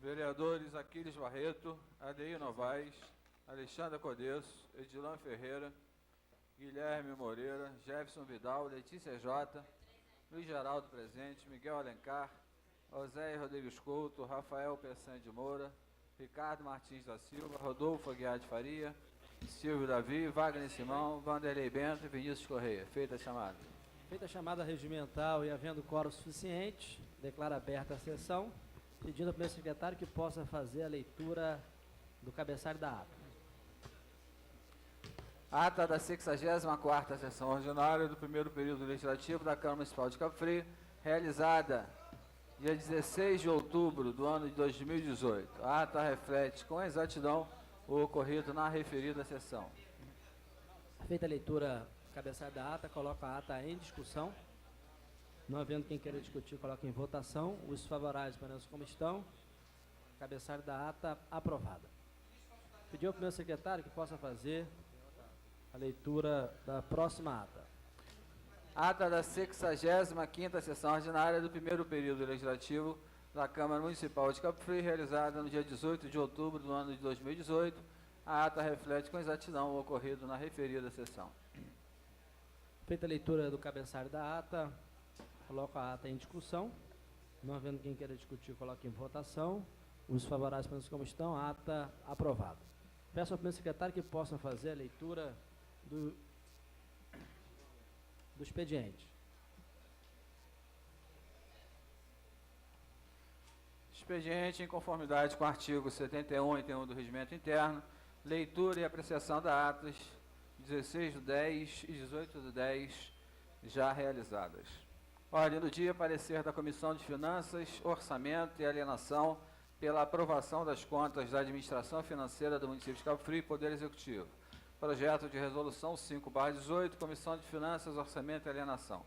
Vereadores Aquiles Barreto, Adeir Novaes, Alexandra Codesso, Edilão Ferreira, Guilherme Moreira, Jefferson Vidal, Letícia Jota, Luiz Geraldo presente, Miguel Alencar, Oséia Rodrigues Couto, Rafael Peçanha de Moura, Ricardo Martins da Silva, Rodolfo Aguiar de Faria, Silvio Davi, Wagner Simão, Vanderlei Bento e Vinícius Correia. Feita a chamada. Feita a chamada regimental e havendo quórum suficiente, declaro aberta a sessão, pedindo ao primeiro secretário que possa fazer a leitura do cabeçalho da ata. Ata da 64ª sessão ordinária do primeiro período legislativo da Câmara Municipal de Cabo Frio, realizada dia 16 de outubro do ano de 2018. A ata reflete com exatidão o ocorrido na referida sessão. Feita a leitura do cabeçalho da ata, coloco a ata em discussão. Não havendo quem queira discutir, coloco em votação. Os favoráveis permaneçam como estão. Cabeçalho da ata aprovada. Pedi ao primeiro secretário que possa fazer a leitura da próxima ata. Ata da 65ª sessão ordinária do primeiro período legislativo da Câmara Municipal de Cabo Frio, realizada no dia 18 de outubro do ano de 2018. A ata reflete com exatidão o ocorrido na referida sessão. Feita a leitura do cabeçalho da ata, coloco a ata em discussão. Não havendo quem queira discutir, coloco em votação. Os favoráveis permaneçam como estão. A ata aprovada. Peço ao primeiro secretário que possa fazer a leitura do expediente. Expediente em conformidade com o artigo 71 e 81 do Regimento Interno, leitura e apreciação da atas 16 do 10 e 18 do 10 já realizadas. Ordem do dia, parecer da Comissão de Finanças, Orçamento e Alienação pela aprovação das contas da Administração Financeira do Município de Cabo Frio e Poder Executivo. Projeto de Resolução 5/18, Comissão de Finanças, Orçamento e Alienação.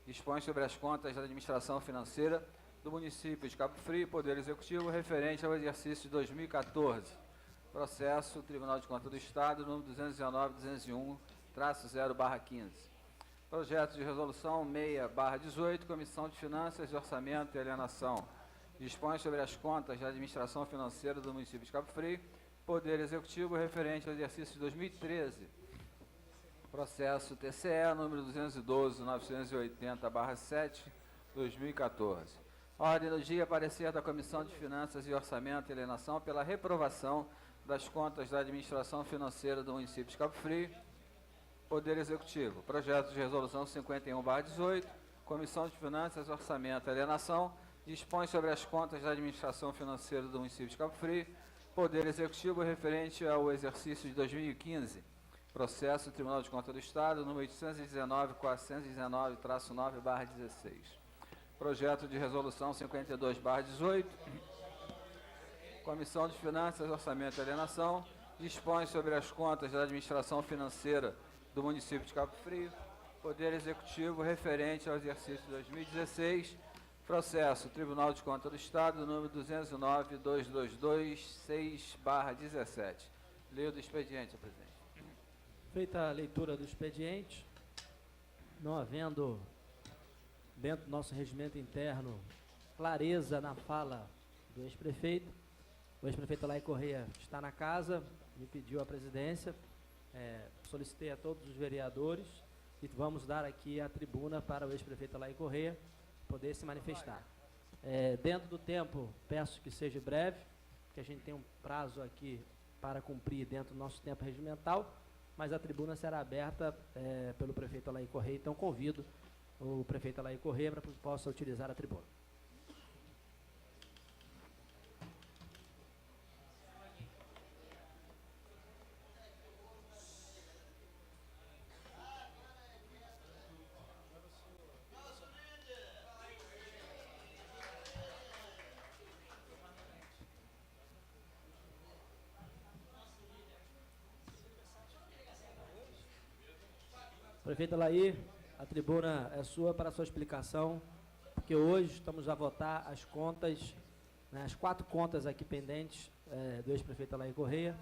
Dispõe sobre as contas da Administração Financeira do Município de Cabo Frio e Poder Executivo referente ao exercício de 2014. Processo Tribunal de Contas do Estado, número 219.201-0/15. Projeto de Resolução 6/18, Comissão de Finanças, Orçamento e Alienação. Dispõe sobre as contas da Administração Financeira do Município de Cabo Frio, Poder Executivo referente ao exercício de 2013. Processo TCE, número 212.980/7, 2014. Ordem do dia, parecer da Comissão de Finanças e Orçamento e Alienação pela reprovação das contas da Administração Financeira do Município de Cabo Frio, Poder Executivo. Projeto de Resolução 51/18, Comissão de Finanças, Orçamento e Alienação. Dispõe sobre as contas da Administração Financeira do Município de Cabo Frio, Poder Executivo referente ao exercício de 2015. Processo Tribunal de Contas do Estado, número 819.419-9/16. Projeto de Resolução 52/18. Comissão de Finanças, Orçamento e Alienação. Dispõe sobre as contas da Administração Financeira do Município de Cabo Frio, Poder Executivo referente ao exercício de 2016. Processo Tribunal de Contas do Estado, número 209.222/6/17. Leio do expediente, senhor presidente. Feita a leitura do expediente, não havendo, dentro do nosso regimento interno, clareza na fala do ex-prefeito, o ex-prefeito Alair Correia está na casa, me pediu a presidência, solicitei a todos os vereadores e vamos dar aqui a tribuna para o ex-prefeito Alair Correia poder se manifestar. Dentro do tempo, peço que seja breve, porque a gente tem um prazo aqui para cumprir dentro do nosso tempo regimental, mas a tribuna será aberta pelo prefeito Alair Correia, então convido o prefeito Alair Correia para que possa utilizar a tribuna. Prefeito Alair, a tribuna é sua para a sua explicação, porque hoje estamos a votar as contas, né, as 4 contas aqui pendentes do ex-prefeito Alair Correia.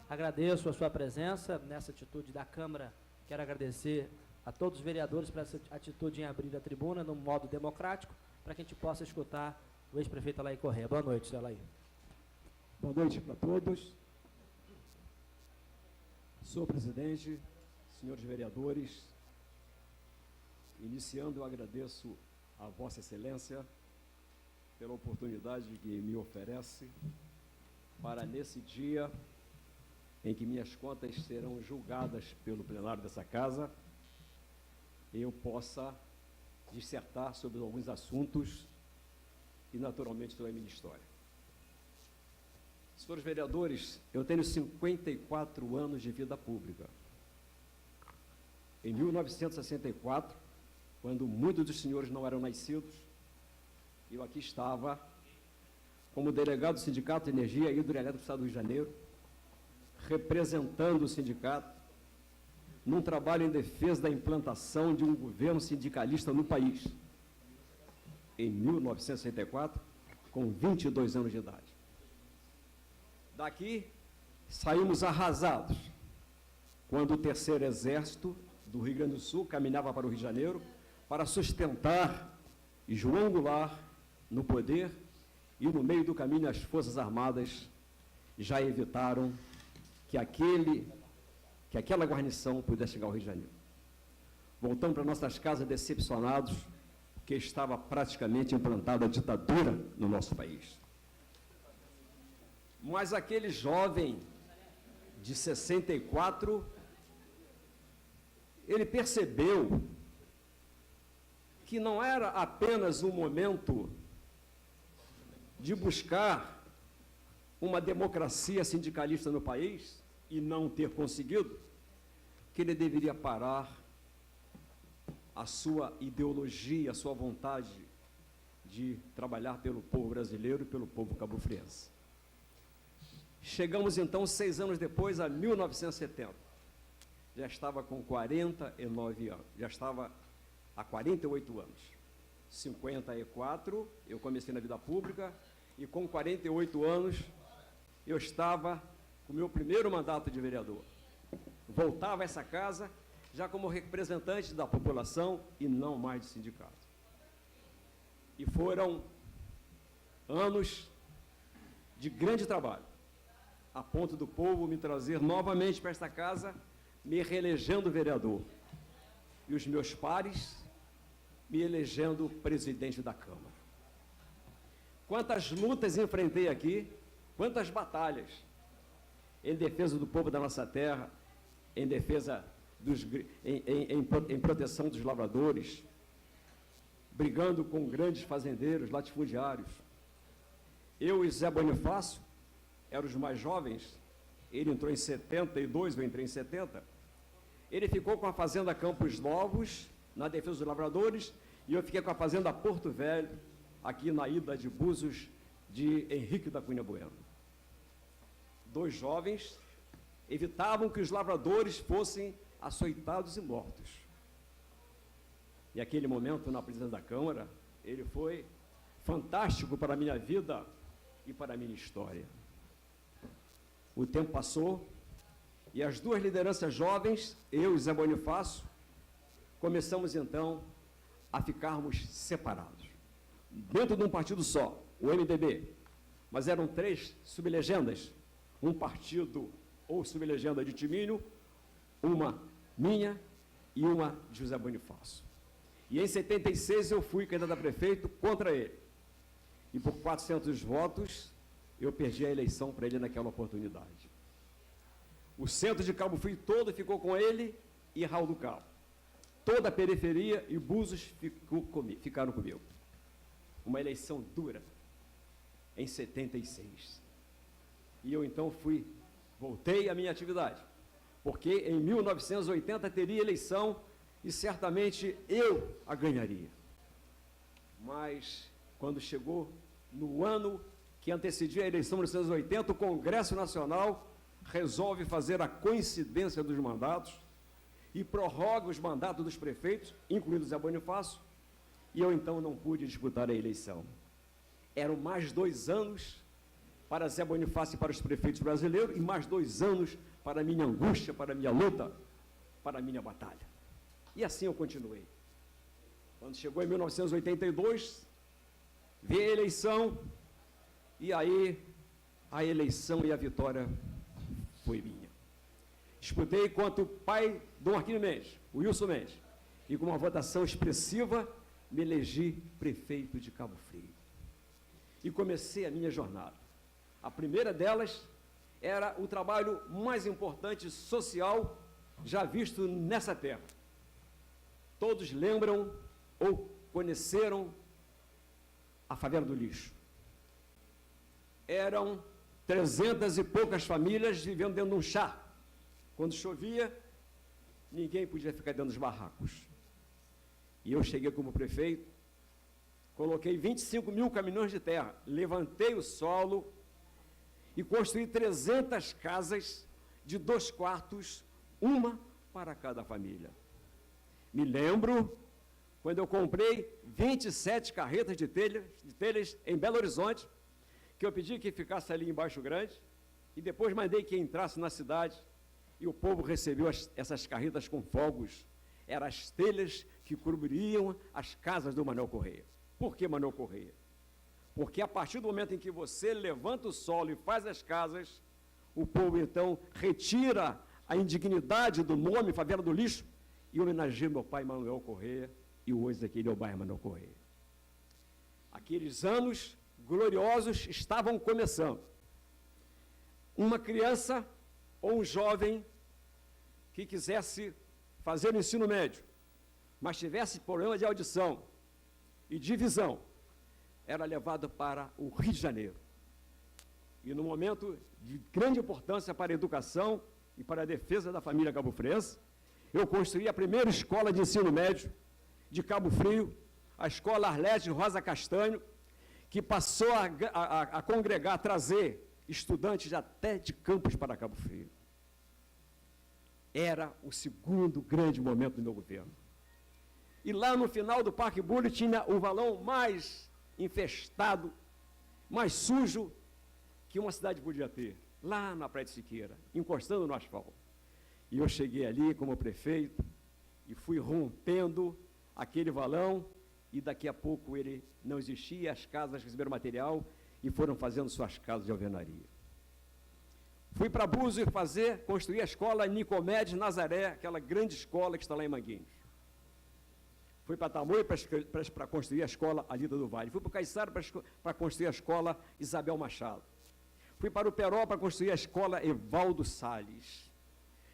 Agradeço a sua presença nessa atitude da Câmara. Quero agradecer a todos os vereadores por essa atitude em abrir a tribuna no modo democrático, para que a gente possa escutar o ex-prefeito Alair Correia. Boa noite, senhor Alair. Boa noite para todos. Senhor presidente, senhores vereadores, iniciando, eu agradeço a Vossa Excelência pela oportunidade que me oferece para, nesse dia em que minhas contas serão julgadas pelo plenário dessa casa, eu possa dissertar sobre alguns assuntos e, naturalmente, sobre a minha história. Senhores vereadores, eu tenho 54 anos de vida pública. Em 1964, quando muitos dos senhores não eram nascidos, eu aqui estava como delegado do Sindicato de Energia e Hidroelétrica do Estado do Rio de Janeiro, representando o sindicato num trabalho em defesa da implantação de um governo sindicalista no país, em 1964, com 22 anos de idade. Daqui, saímos arrasados, quando o Terceiro Exército do Rio Grande do Sul caminhava para o Rio de Janeiro para sustentar João Goulart no poder, e no meio do caminho as Forças Armadas já evitaram que aquela guarnição pudesse chegar ao Rio de Janeiro. Voltamos para nossas casas decepcionados, porque estava praticamente implantada a ditadura no nosso país. Mas aquele jovem de 64, ele percebeu que não era apenas um momento de buscar uma democracia sindicalista no país e não ter conseguido, que ele deveria parar a sua ideologia, a sua vontade de trabalhar pelo povo brasileiro e pelo povo cabo-friense. Chegamos, então, 6 anos depois, a 1970. Já estava com 49 anos, já estava há 48 anos. 54, eu comecei na vida pública, e com 48 anos, eu estava com o meu primeiro mandato de vereador. Voltava a essa casa já como representante da população e não mais de sindicato. E foram anos de grande trabalho, a ponto do povo me trazer novamente para esta casa, me reelegendo vereador. E os meus pares me elegendo presidente da Câmara. Quantas lutas enfrentei aqui, quantas batalhas em defesa do povo da nossa terra, em defesa em proteção dos lavradores, brigando com grandes fazendeiros, latifundiários. Eu e Zé Bonifácio éramos os mais jovens, ele entrou em 72, eu entrei em 70, ele ficou com a fazenda Campos Novos, na defesa dos lavradores, e eu fiquei com a fazenda Porto Velho, aqui na ida de Búzios, de Henrique da Cunha Bueno. 2 jovens evitavam que os lavradores fossem açoitados e mortos. E aquele momento, na presidência da Câmara, ele foi fantástico para a minha vida e para a minha história. O tempo passou, e as 2 lideranças jovens, eu e Zé Bonifácio, começamos então a ficarmos separados, dentro de um partido só, o MDB, mas eram 3 sublegendas, um partido ou sublegenda de Timínio, uma minha e uma de José Bonifácio. E em 76 eu fui candidato a prefeito contra ele, e por 400 votos eu perdi a eleição para ele naquela oportunidade. O centro de Cabo Frio todo ficou com ele e Raul do Cabo. Toda a periferia e Búzios ficaram comigo. Uma eleição dura, em 76. E eu então voltei à minha atividade, porque em 1980 teria eleição e certamente eu a ganharia. Mas, quando chegou no ano que antecedia a eleição de 1980, o Congresso Nacional resolve fazer a coincidência dos mandatos e prorroga os mandatos dos prefeitos, incluindo Zé Bonifácio, e eu então não pude disputar a eleição. Eram mais 2 anos para Zé Bonifácio e para os prefeitos brasileiros, e mais 2 anos para a minha angústia, para a minha luta, para a minha batalha. E assim eu continuei. Quando chegou em 1982, veio a eleição, e aí a eleição e a vitória foi minha. Disputei contra o pai Dom Arquínio Mendes, o Wilson Mendes, e com uma votação expressiva, me elegi prefeito de Cabo Frio. E comecei a minha jornada. A primeira delas era o trabalho mais importante social já visto nessa terra. Todos lembram ou conheceram a favela do lixo. Eram 300 e poucas famílias vivendo dentro de um chá. Quando chovia, ninguém podia ficar dentro dos barracos. E eu cheguei como prefeito, coloquei 25 mil caminhões de terra, levantei o solo e construí 300 casas de 2 quartos, uma para cada família. Me lembro quando eu comprei 27 carretas de telhas em Belo Horizonte, que eu pedi que ficasse ali embaixo grande, e depois mandei que entrasse na cidade, e o povo recebeu essas carretas com fogos. Eram as telhas que cobriam as casas do Manuel Correia. Por que Manuel Correia? Porque a partir do momento em que você levanta o solo e faz as casas, o povo então retira a indignidade do nome Favela do Lixo e homenageia meu pai Manuel Correia, e hoje aquele é o bairro Manuel Correia. Aqueles anos gloriosos estavam começando. Uma criança ou um jovem que quisesse fazer o ensino médio, mas tivesse problema de audição e de visão, era levado para o Rio de Janeiro. E no momento de grande importância para a educação e para a defesa da família cabo-friense, eu construí a primeira escola de ensino médio de Cabo Frio, a Escola Arlete Rosa Castanho, que passou a congregar, a trazer estudantes até de Campos para Cabo Frio. Era o segundo grande momento do meu governo. E lá no final do Parque Bulli tinha o valão mais infestado, mais sujo que uma cidade podia ter, lá na Praia de Siqueira, encostando no asfalto. E eu cheguei ali como prefeito e fui rompendo aquele valão, e daqui a pouco ele não existia, as casas receberam material e foram fazendo suas casas de alvenaria. Fui para Búzios construir a escola Nicomedes Nazaré, aquela grande escola que está lá em Manguinhos. Fui para Tamoio para construir a escola Alida do Vale. Fui para o Caiçara para construir a escola Isabel Machado. Fui para o Peró para construir a escola Evaldo Salles.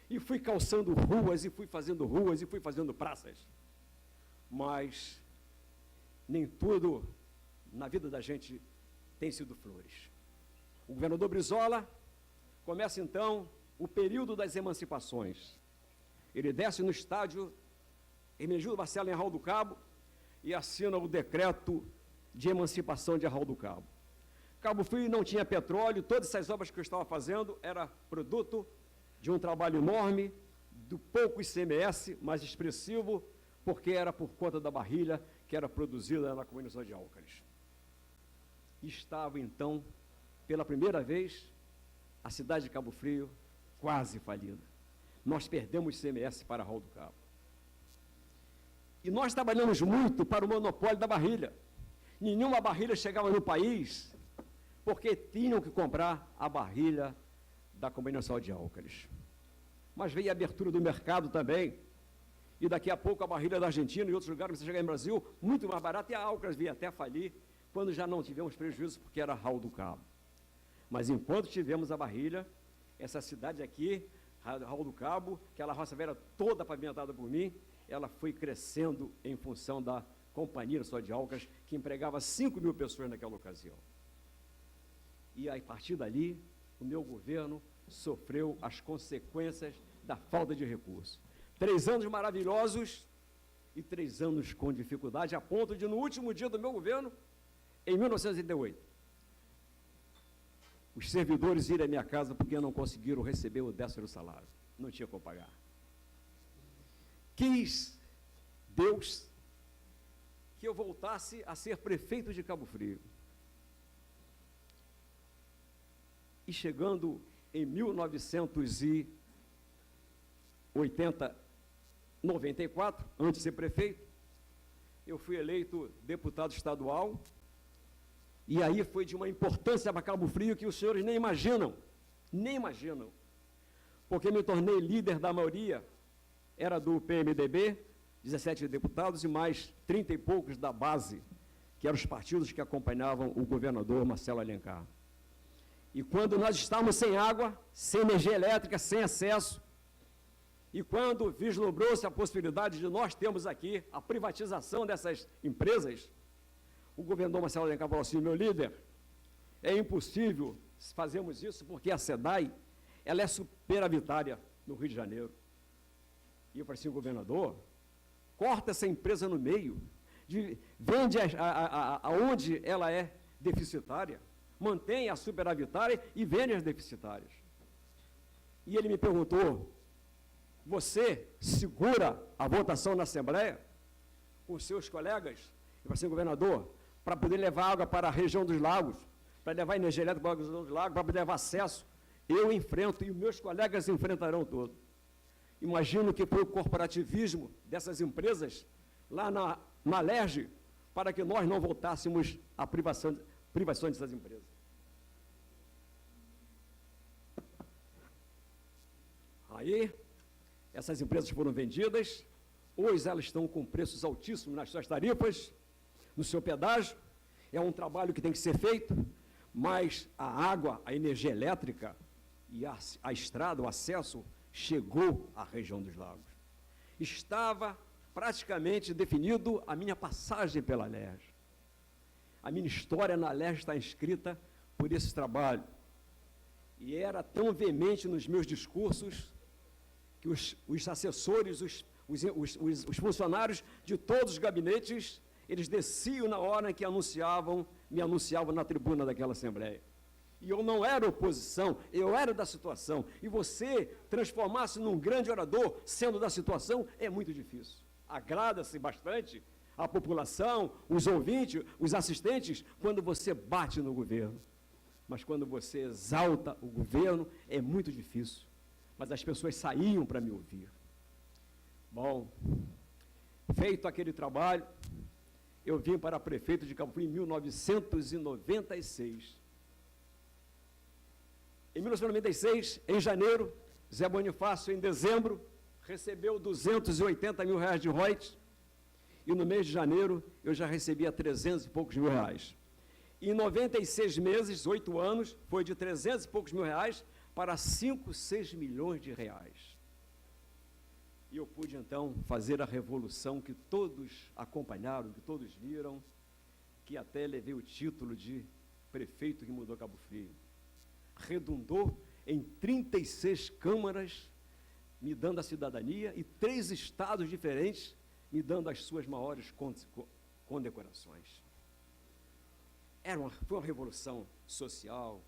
E fui calçando ruas, e fui fazendo praças. Mas nem tudo na vida da gente tem sido flores. O governador Brizola começa, então, o período das emancipações. Ele desce no estádio Hermenegildo Barcelos, em Arraial do Cabo, e assina o decreto de emancipação de Arraial do Cabo. Cabo Frio não tinha petróleo, todas essas obras que eu estava fazendo era produto de um trabalho enorme, do pouco ICMS, mas expressivo, porque era por conta da barrilha que era produzida na comunidade de Álcares. Estava, então, pela primeira vez, a cidade de Cabo Frio quase falida. Nós perdemos ICMS para Arraial do Cabo. E nós trabalhamos muito para o monopólio da barrilha. Nenhuma barrilha chegava no país, porque tinham que comprar a barrilha da Companhia Nacional de Álcares. Mas veio a abertura do mercado também, e daqui a pouco a barrilha da Argentina e outros lugares, você chegar no Brasil, muito mais barata, e a Álcares veio até falir, quando já não tivemos prejuízo, porque era Arraial do Cabo. Mas enquanto tivemos a barrilha, essa cidade aqui, Arraial do Cabo, aquela roça velha toda pavimentada por mim, ela foi crescendo em função da Companhia Nacional de Álcares, que empregava 5 mil pessoas naquela ocasião. E a partir dali, o meu governo sofreu as consequências da falta de recursos. 3 anos maravilhosos e 3 anos com dificuldade, a ponto de, no último dia do meu governo, em 1988, os servidores irem à minha casa porque não conseguiram receber o 10º salário. Não tinha como pagar. Quis Deus que eu voltasse a ser prefeito de Cabo Frio. E chegando em 1994, antes de ser prefeito, eu fui eleito deputado estadual E aí foi de uma importância para Cabo Frio que os senhores nem imaginam, porque me tornei líder da maioria, era do PMDB, 17 deputados e mais 30 e poucos da base, que eram os partidos que acompanhavam o governador Marcelo Alencar. E quando nós estávamos sem água, sem energia elétrica, sem acesso, e quando vislumbrou-se a possibilidade de nós termos aqui a privatização dessas empresas, o governador Marcelo Alencar falou assim: meu líder, é impossível fazermos isso porque a SEDAI, ela é superavitária no Rio de Janeiro. E eu falei assim: governador, corta essa empresa no meio, vende aonde ela é deficitária, mantém a superavitária e vende as deficitárias. E ele me perguntou: você segura a votação na Assembleia com os seus colegas? Eu falei assim: governador, para poder levar água para a região dos lagos, para levar energia elétrica para a região dos lagos, para poder levar acesso, eu enfrento e os meus colegas enfrentarão todo. Imagino que foi o corporativismo dessas empresas lá na LERJ para que nós não voltássemos à privação dessas empresas. Aí, essas empresas foram vendidas, hoje elas estão com preços altíssimos nas suas tarifas, no seu pedágio, é um trabalho que tem que ser feito, mas a água, a energia elétrica e a estrada, o acesso, chegou à região dos lagos. Estava praticamente definido a minha passagem pela LERJ. A minha história na LERJ está inscrita por esse trabalho. E era tão veemente nos meus discursos que os assessores, os funcionários de todos os gabinetes, eles desciam na hora em que me anunciavam na tribuna daquela Assembleia. E eu não era oposição, eu era da situação. E você transformar-se num grande orador, sendo da situação, é muito difícil. Agrada-se bastante a população, os ouvintes, os assistentes, quando você bate no governo. Mas quando você exalta o governo, é muito difícil. Mas as pessoas saíam para me ouvir. Bom, feito aquele trabalho, eu vim para prefeito de Cabo Frio em 1996. Em 1996, em janeiro, Zé Bonifácio, em dezembro, recebeu 280 mil reais de royalties, e no mês de janeiro eu já recebia 300 e poucos mil reais. Em 96 meses, 8 anos, foi de 300 e poucos mil reais para 5, 6 milhões de reais. E eu pude, então, fazer a revolução que todos acompanharam, que todos viram, que até levei o título de prefeito que mudou Cabo Frio. Redundou em 36 câmaras, me dando a cidadania, e 3 estados diferentes, me dando as suas maiores condecorações. Foi uma revolução social,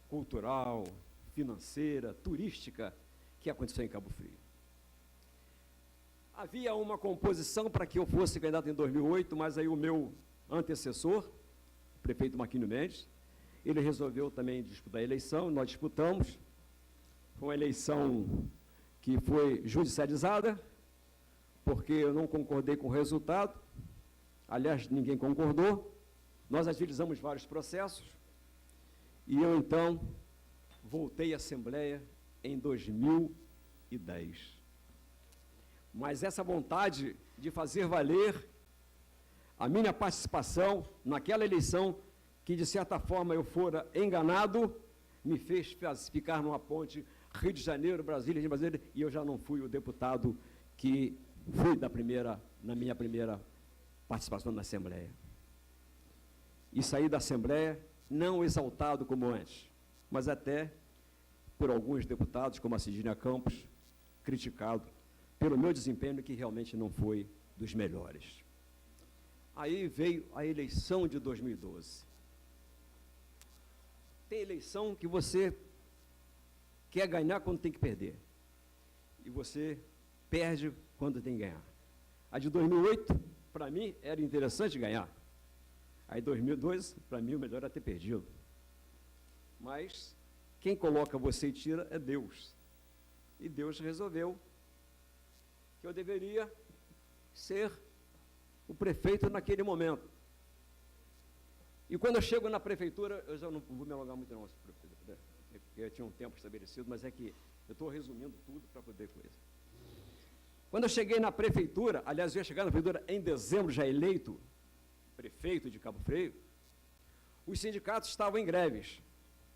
cultural, financeira, turística, que aconteceu em Cabo Frio. Havia uma composição para que eu fosse candidato em 2008, mas aí o meu antecessor, o prefeito Marquinhos Mendes, ele resolveu também disputar a eleição, nós disputamos. Foi uma eleição que foi judicializada, porque eu não concordei com o resultado, aliás, ninguém concordou, nós agilizamos vários processos, e eu, então, voltei à Assembleia em 2010. Mas essa vontade de fazer valer a minha participação naquela eleição, que de certa forma eu fora enganado, me fez ficar numa ponte Rio de Janeiro, Brasília, Rio de Brasília, e eu já não fui o deputado que fui na minha primeira participação na Assembleia. E saí da Assembleia não exaltado como antes, mas até por alguns deputados, como a Cidinha Campos, criticado pelo meu desempenho, que realmente não foi dos melhores. Aí veio a eleição de 2012. Tem eleição que você quer ganhar quando tem que perder. E você perde quando tem que ganhar. A de 2008, para mim, era interessante ganhar. Aí 2002, para mim, o melhor era ter perdido. Mas quem coloca você e tira é Deus. E Deus resolveu que eu deveria ser o prefeito naquele momento. E quando eu chego na prefeitura, eu já não vou me alongar muito não, porque eu tinha um tempo estabelecido, mas é que eu estou resumindo tudo para poder coisa. Quando eu cheguei na prefeitura, aliás, eu ia chegar na prefeitura em dezembro, já eleito prefeito de Cabo Frio, os sindicatos estavam em greves,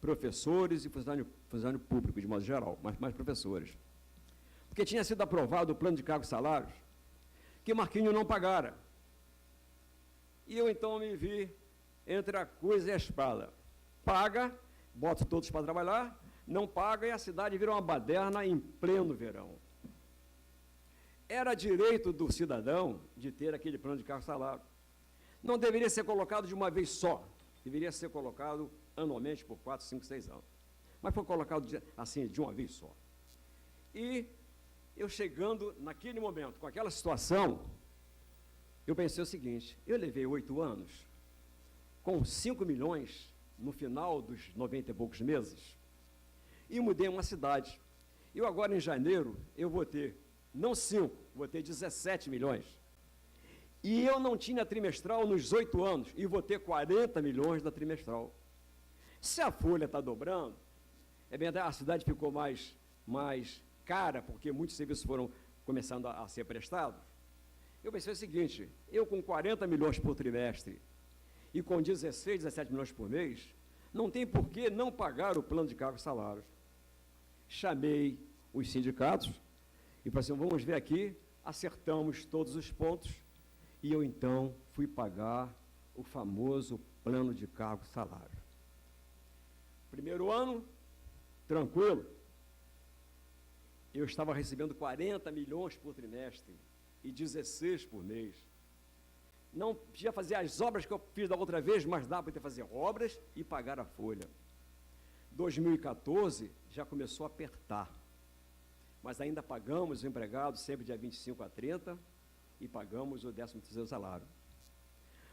professores e funcionário público, de modo geral, mas mais professores. Porque tinha sido aprovado o plano de cargos e salários, que Marquinhos não pagara. E eu então me vi entre a cruz e a espada. Paga, bota todos para trabalhar, não paga e a cidade vira uma baderna em pleno verão. Era direito do cidadão de ter aquele plano de cargo e salário. Não deveria ser colocado de uma vez só, deveria ser colocado anualmente por 4, 5, 6 anos. Mas foi colocado assim, de uma vez só. E eu chegando naquele momento, com aquela situação, eu pensei o seguinte, eu levei 8 anos, com 5 milhões no final dos 90 e poucos meses, e mudei uma cidade. Eu agora, em janeiro, eu vou ter, não 5, vou ter 17 milhões. E eu não tinha trimestral nos 8 anos, e vou ter 40 milhões da trimestral. Se a folha está dobrando, é bem, a cidade ficou mais cara, porque muitos serviços foram começando a ser prestados. Eu pensei o seguinte, eu com 40 milhões por trimestre e com 16, 17 milhões por mês, não tem por que não pagar o plano de cargos e salários. Chamei os sindicatos e falei assim, vamos ver aqui, acertamos todos os pontos e eu então fui pagar o famoso plano de cargos e salários. Primeiro ano, tranquilo, eu estava recebendo 40 milhões por trimestre e 16 por mês. Não podia fazer as obras que eu fiz da outra vez, mas dá para fazer obras e pagar a folha. 2014 já começou a apertar, mas ainda pagamos o empregado sempre dia 25 a 30 e pagamos o 13º salário.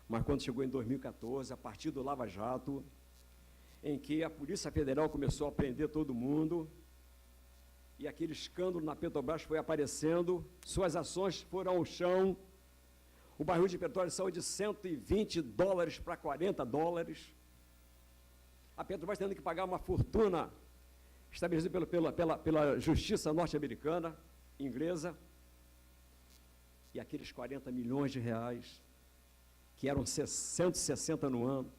Mas quando chegou em 2014, a partir do Lava Jato, em que a Polícia Federal começou a prender todo mundo, e aquele escândalo na Petrobras foi aparecendo, suas ações foram ao chão, o barril de petróleo saiu de $120 para $40, a Petrobras tendo que pagar uma fortuna estabelecida pela justiça norte-americana, inglesa, e aqueles 40 milhões de reais, que eram 160 no ano,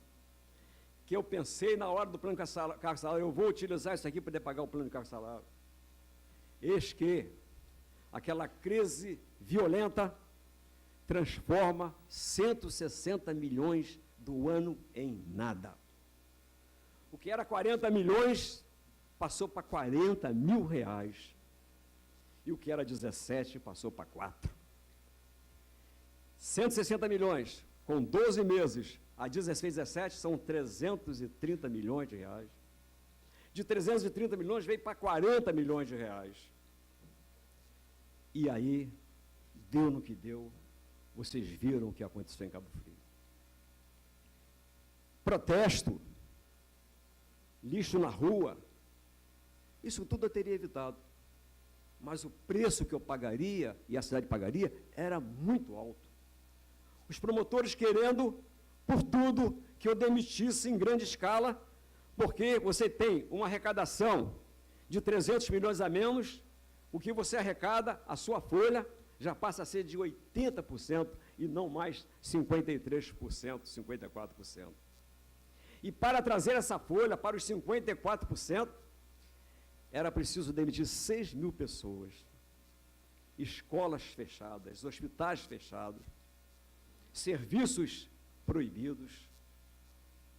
que eu pensei na hora do plano de cargo e salário, eu vou utilizar isso aqui para poder pagar o plano de cargo e salário. Eis que aquela crise violenta transforma 160 milhões do ano em nada. O que era 40 milhões passou para 40 mil reais. E o que era 17 passou para 4. 160 milhões, com 12 meses, a 16, 17, são 330 milhões de reais. De 330 milhões veio para 40 milhões de reais. E aí, deu no que deu, vocês viram o que aconteceu em Cabo Frio. Protesto, lixo na rua, isso tudo eu teria evitado. Mas o preço que eu pagaria, e a cidade pagaria, era muito alto. Os promotores querendo, por tudo, que eu demitisse em grande escala, porque você tem uma arrecadação de 300 milhões a menos, o que você arrecada, a sua folha, já passa a ser de 80% e não mais 53%, 54%. E para trazer essa folha para os 54%, era preciso demitir 6 mil pessoas, escolas fechadas, hospitais fechados, serviços proibidos,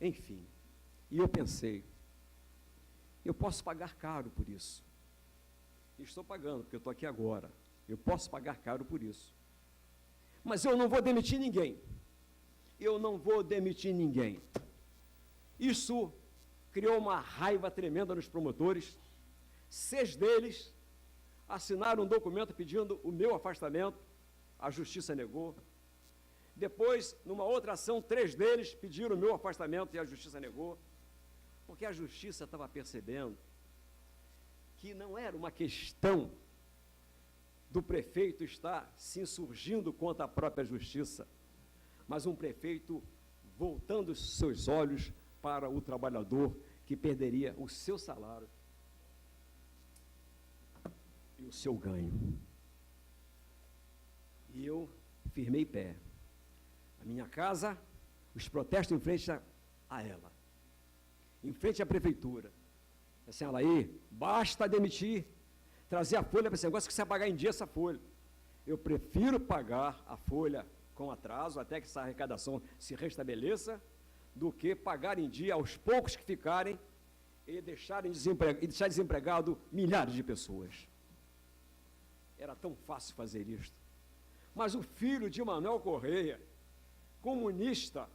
enfim. E eu pensei, eu posso pagar caro por isso. E estou pagando, porque eu estou aqui agora. Eu posso pagar caro por isso. Mas eu não vou demitir ninguém. Eu não vou demitir ninguém. Isso criou uma raiva tremenda nos promotores. 6 deles assinaram um documento pedindo o meu afastamento. A justiça negou. Depois, numa outra ação, 3 deles pediram o meu afastamento e a justiça negou. Porque a justiça estava percebendo que não era uma questão do prefeito estar se insurgindo contra a própria justiça, mas um prefeito voltando os seus olhos para o trabalhador que perderia o seu salário e o seu ganho. E eu firmei pé. A minha casa, os protestos em frente a ela, em frente à prefeitura. Assim, ela aí, basta demitir, trazer a folha para esse negócio que você vai pagar em dia essa folha. Eu prefiro pagar a folha com atraso, até que essa arrecadação se restabeleça, do que pagar em dia aos poucos que ficarem e deixar desempregado milhares de pessoas. Era tão fácil fazer isto. Mas o filho de Manuel Correia, comunista,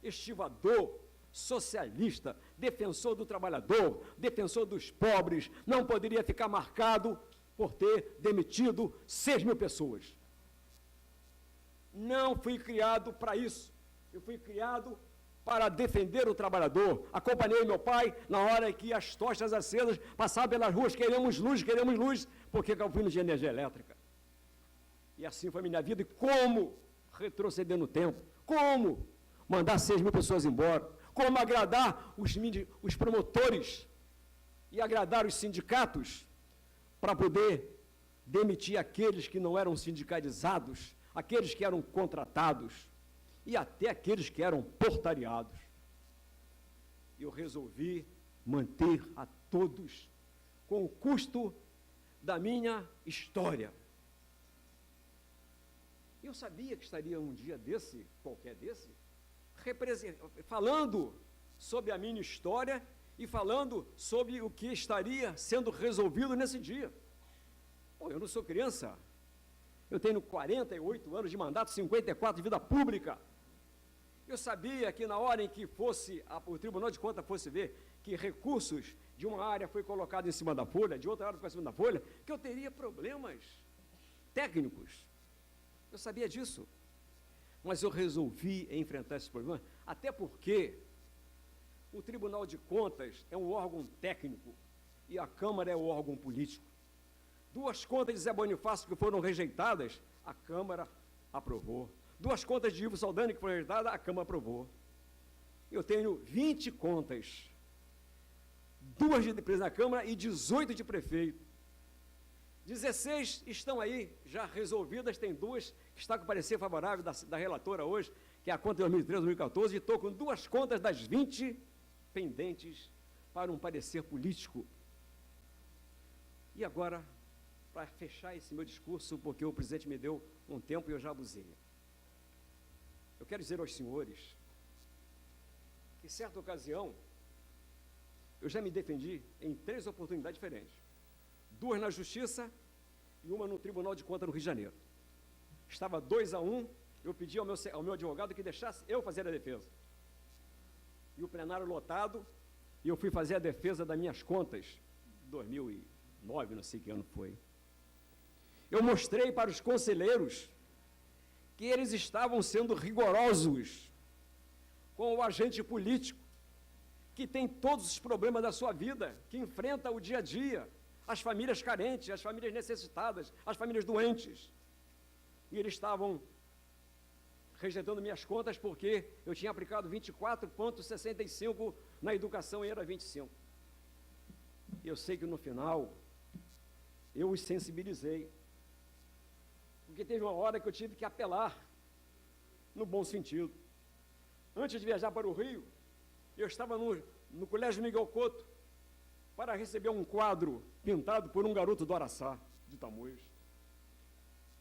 estivador, socialista, defensor do trabalhador, defensor dos pobres, não poderia ficar marcado por ter demitido 6.000 pessoas. Não fui criado para isso. Eu fui criado para defender o trabalhador. Acompanhei meu pai na hora que as tochas acesas passavam pelas ruas, queremos luz, porque eu fui de energia elétrica. E assim foi a minha vida. E como retroceder no tempo? Como mandar 6.000 pessoas embora? Como agradar os promotores e agradar os sindicatos para poder demitir aqueles que não eram sindicalizados, aqueles que eram contratados e até aqueles que eram portariados. Eu resolvi manter a todos com o custo da minha história. Eu sabia que estaria um dia desse, qualquer desse, falando sobre a minha história e falando sobre o que estaria sendo resolvido nesse dia. Pô, eu não sou criança. Eu tenho 48 anos de mandato, 54 de vida pública. Eu sabia que na hora em que o Tribunal de Contas fosse ver que recursos de uma área foi colocado em cima da folha, de outra área foi em cima da folha, que eu teria problemas técnicos. Eu sabia disso. Mas eu resolvi enfrentar esse problema, até porque o Tribunal de Contas é um órgão técnico e a Câmara é um órgão político. 2 contas de Zé Bonifácio que foram rejeitadas, a Câmara aprovou. 2 contas de Ivo Saldani que foram rejeitadas, a Câmara aprovou. Eu tenho 20 contas, 2 de presidente da Câmara e 18 de prefeito. 16 estão aí já resolvidas, tem 2 que está com parecer favorável da relatora hoje, que é a conta de 2013 e 2014, e estou com 2 contas das 20 pendentes para um parecer político. E agora, para fechar esse meu discurso, porque o presidente me deu um tempo e eu já abusei. Eu quero dizer aos senhores que, em certa ocasião, eu já me defendi em 3 oportunidades diferentes. 2 na Justiça e 1 no Tribunal de Contas no Rio de Janeiro. Estava 2-1, eu pedi ao meu advogado que deixasse eu fazer a defesa. E o plenário lotado, e eu fui fazer a defesa das minhas contas, 2009, não sei que ano foi. Eu mostrei para os conselheiros que eles estavam sendo rigorosos com o agente político, que tem todos os problemas da sua vida, que enfrenta o dia a dia, as famílias carentes, as famílias necessitadas, as famílias doentes. E eles estavam rejeitando minhas contas porque eu tinha aplicado 24,65 na educação e era 25. E eu sei que no final eu os sensibilizei, porque teve uma hora que eu tive que apelar, no bom sentido. Antes de viajar para o Rio, eu estava no Colégio Miguel Couto para receber um quadro pintado por um garoto do Araçá, de Tamoios.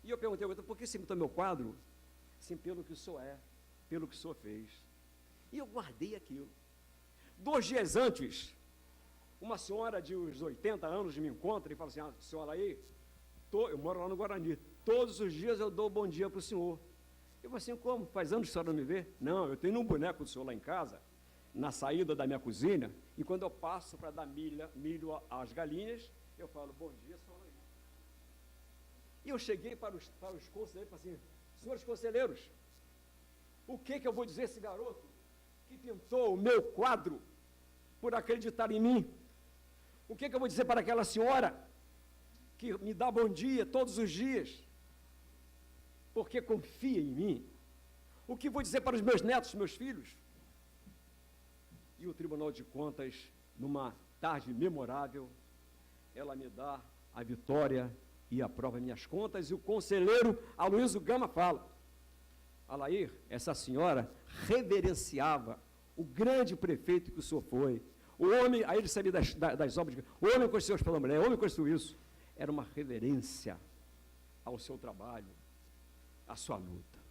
E eu perguntei, por que você pintou meu quadro? Assim, pelo que o senhor é, pelo que o senhor fez. E eu guardei aquilo. 2 dias antes, uma senhora de uns 80 anos me encontra e fala assim, senhora aí, eu moro lá no Guarani, todos os dias eu dou bom dia para o senhor. Eu falei assim, como? Faz anos que a senhora não me vê? Não, eu tenho um boneco do senhor lá em casa, na saída da minha cozinha, e quando eu passo para dar milho às galinhas, eu falo, bom dia, senhora aí. E eu cheguei para os conselheiros e falei assim, senhores conselheiros, o que eu vou dizer a esse garoto que pintou o meu quadro por acreditar em mim? O que eu vou dizer para aquela senhora que me dá bom dia todos os dias porque confia em mim? O que vou dizer para os meus netos, meus filhos? E o Tribunal de Contas, numa tarde memorável, ela me dá a vitória e aprova minhas contas, e o conselheiro Aloysio Gama fala: Alair, essa senhora reverenciava o grande prefeito que o senhor foi, o homem, aí ele sabia das obras, o homem construiu pela mulher, o homem construiu isso, era uma reverência ao seu trabalho, à sua luta.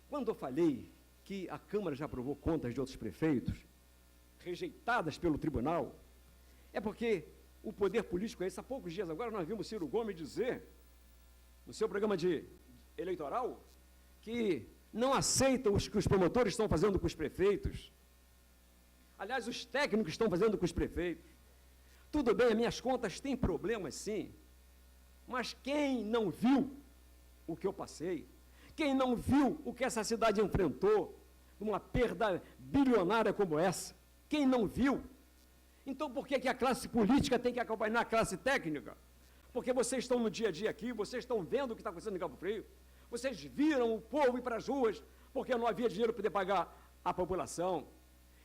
Quando eu falei que a Câmara já aprovou contas de outros prefeitos, rejeitadas pelo tribunal, é porque o poder político é esse. Há poucos dias agora nós vimos Ciro Gomes dizer, no seu programa eleitoral, que não aceitam o que os promotores estão fazendo com os prefeitos. Aliás, os técnicos estão fazendo com os prefeitos. Tudo bem, as minhas contas têm problemas, sim, mas quem não viu o que eu passei, quem não viu o que essa cidade enfrentou, uma perda bilionária como essa, quem não viu? Então, por que a classe política tem que acompanhar a classe técnica? Porque vocês estão no dia a dia aqui, vocês estão vendo o que está acontecendo em Cabo Frio, vocês viram o povo ir para as ruas, porque não havia dinheiro para poder pagar a população.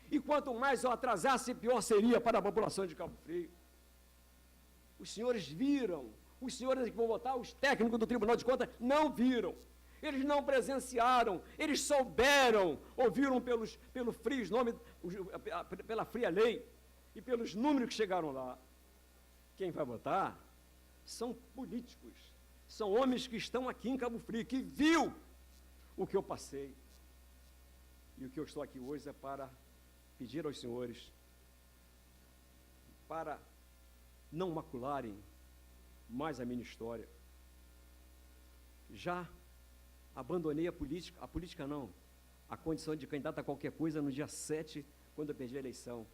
E quanto mais eu atrasasse, pior seria para a população de Cabo Frio. Os senhores viram, os senhores que vão votar, os técnicos do Tribunal de Contas, não viram. Eles não presenciaram, eles souberam, ouviram pelo frio nome, pela fria lei e pelos números que chegaram lá. Quem vai votar são políticos, são homens que estão aqui em Cabo Frio, que viu o que eu passei. E o que eu estou aqui hoje é para pedir aos senhores para não macularem mais a minha história. Já abandonei a política não, a condição de candidato a qualquer coisa no dia 7, quando eu perdi a eleição.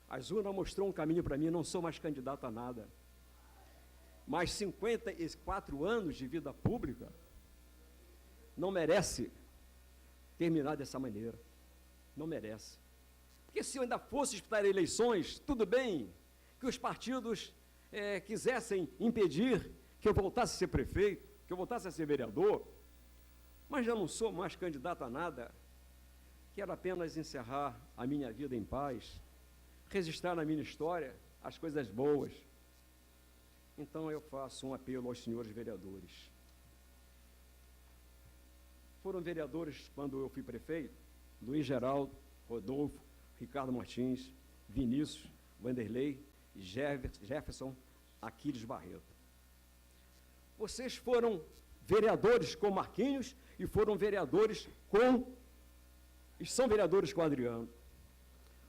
As urnas mostrou um caminho para mim, não sou mais candidato a nada. Mas 54 anos de vida pública não merece terminar dessa maneira. Não merece. Porque se eu ainda fosse disputar eleições, tudo bem que os partidos quisessem impedir que eu voltasse a ser prefeito, que eu voltasse a ser vereador, mas já não sou mais candidato a nada. Quero apenas encerrar a minha vida em paz, registrar na minha história as coisas boas. Então eu faço um apelo aos senhores vereadores. Foram vereadores, quando eu fui prefeito, Luiz Geraldo, Rodolfo, Ricardo Martins, Vinícius, Vanderlei, Jefferson, Aquiles Barreto. Vocês foram vereadores com Marquinhos e foram vereadores e são vereadores com Adriano.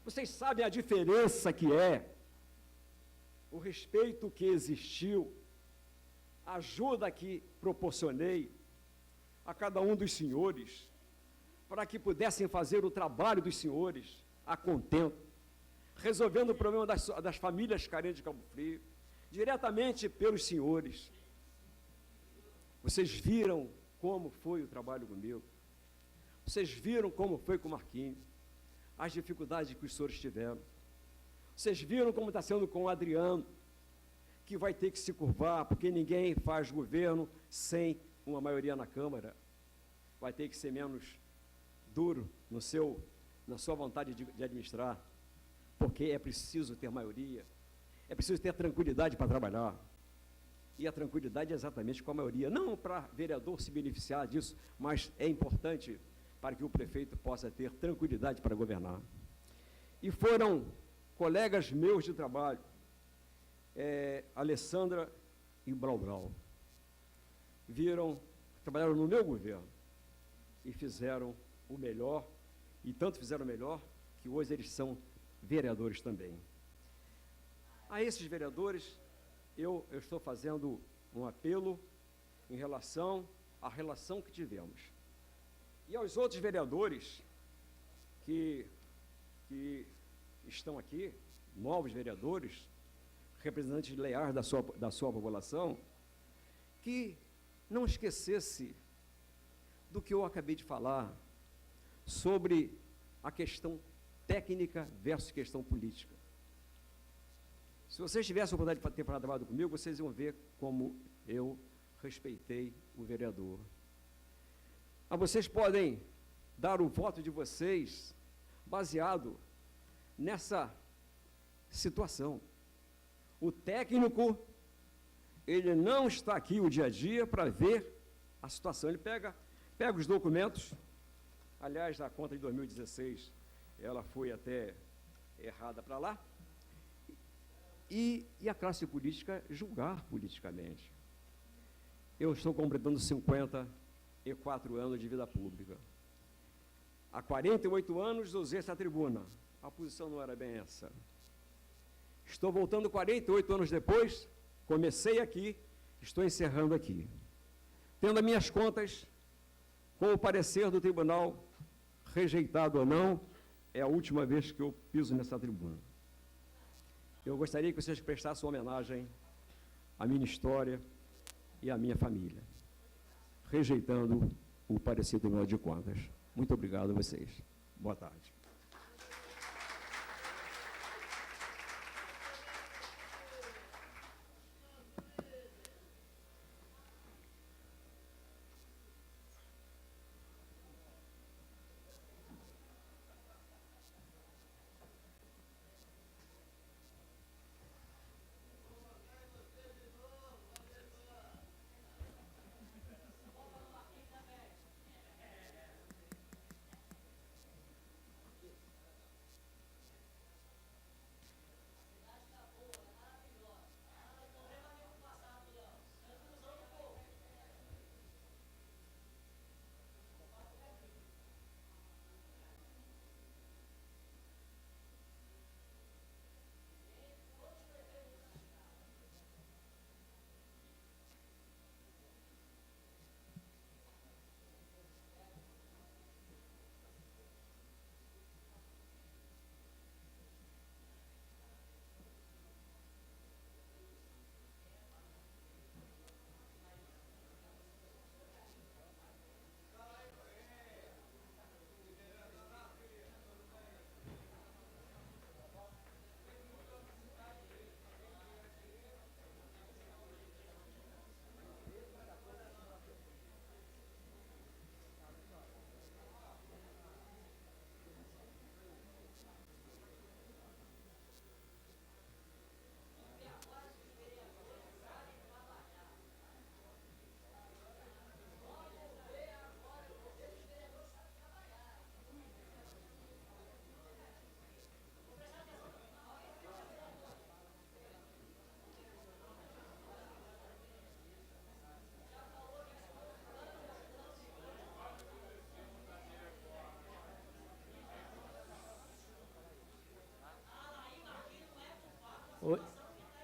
Vocês sabem a diferença que é, o respeito que existiu, a ajuda que proporcionei a cada um dos senhores, para que pudessem fazer o trabalho dos senhores a contento, resolvendo o problema das famílias carentes de Cabo Frio, diretamente pelos senhores. Vocês viram como foi o trabalho comigo, vocês viram como foi com o Marquinhos, as dificuldades que os senhores tiveram, vocês viram como está sendo com o Adriano, que vai ter que se curvar, porque ninguém faz governo sem uma maioria na Câmara, vai ter que ser menos duro na sua vontade de administrar, porque é preciso ter maioria, é preciso ter tranquilidade para trabalhar, e a tranquilidade é exatamente com a maioria, não para vereador se beneficiar disso, mas é importante para que o prefeito possa ter tranquilidade para governar. E foram colegas meus de trabalho, Alessandra e Brau, trabalharam no meu governo e fizeram o melhor, e tanto fizeram o melhor, que hoje eles são vereadores também. A esses vereadores, eu estou fazendo um apelo em relação à relação que tivemos. E aos outros vereadores que estão aqui, novos vereadores, representantes leais da sua população, que não esquecesse do que eu acabei de falar sobre a questão técnica versus questão política. Se vocês tivessem a oportunidade de ter trabalhado comigo, vocês iam ver como eu respeitei o vereador. Mas vocês podem dar o voto de vocês baseado nessa situação. O técnico, ele não está aqui o dia a dia para ver a situação. Ele pega os documentos. Aliás, a conta de 2016, ela foi até errada para lá. E a classe política julgar politicamente. Eu estou completando 54 anos de vida pública. Há 48 anos usei essa tribuna. A posição não era bem essa. Estou voltando 48 anos depois, comecei aqui, estou encerrando aqui. Tendo as minhas contas, com o parecer do tribunal, rejeitado ou não, é a última vez que eu piso nessa tribuna. Eu gostaria que vocês prestassem homenagem à minha história e à minha família, rejeitando o parecer do Tribunal de Contas. Muito obrigado a vocês. Boa tarde.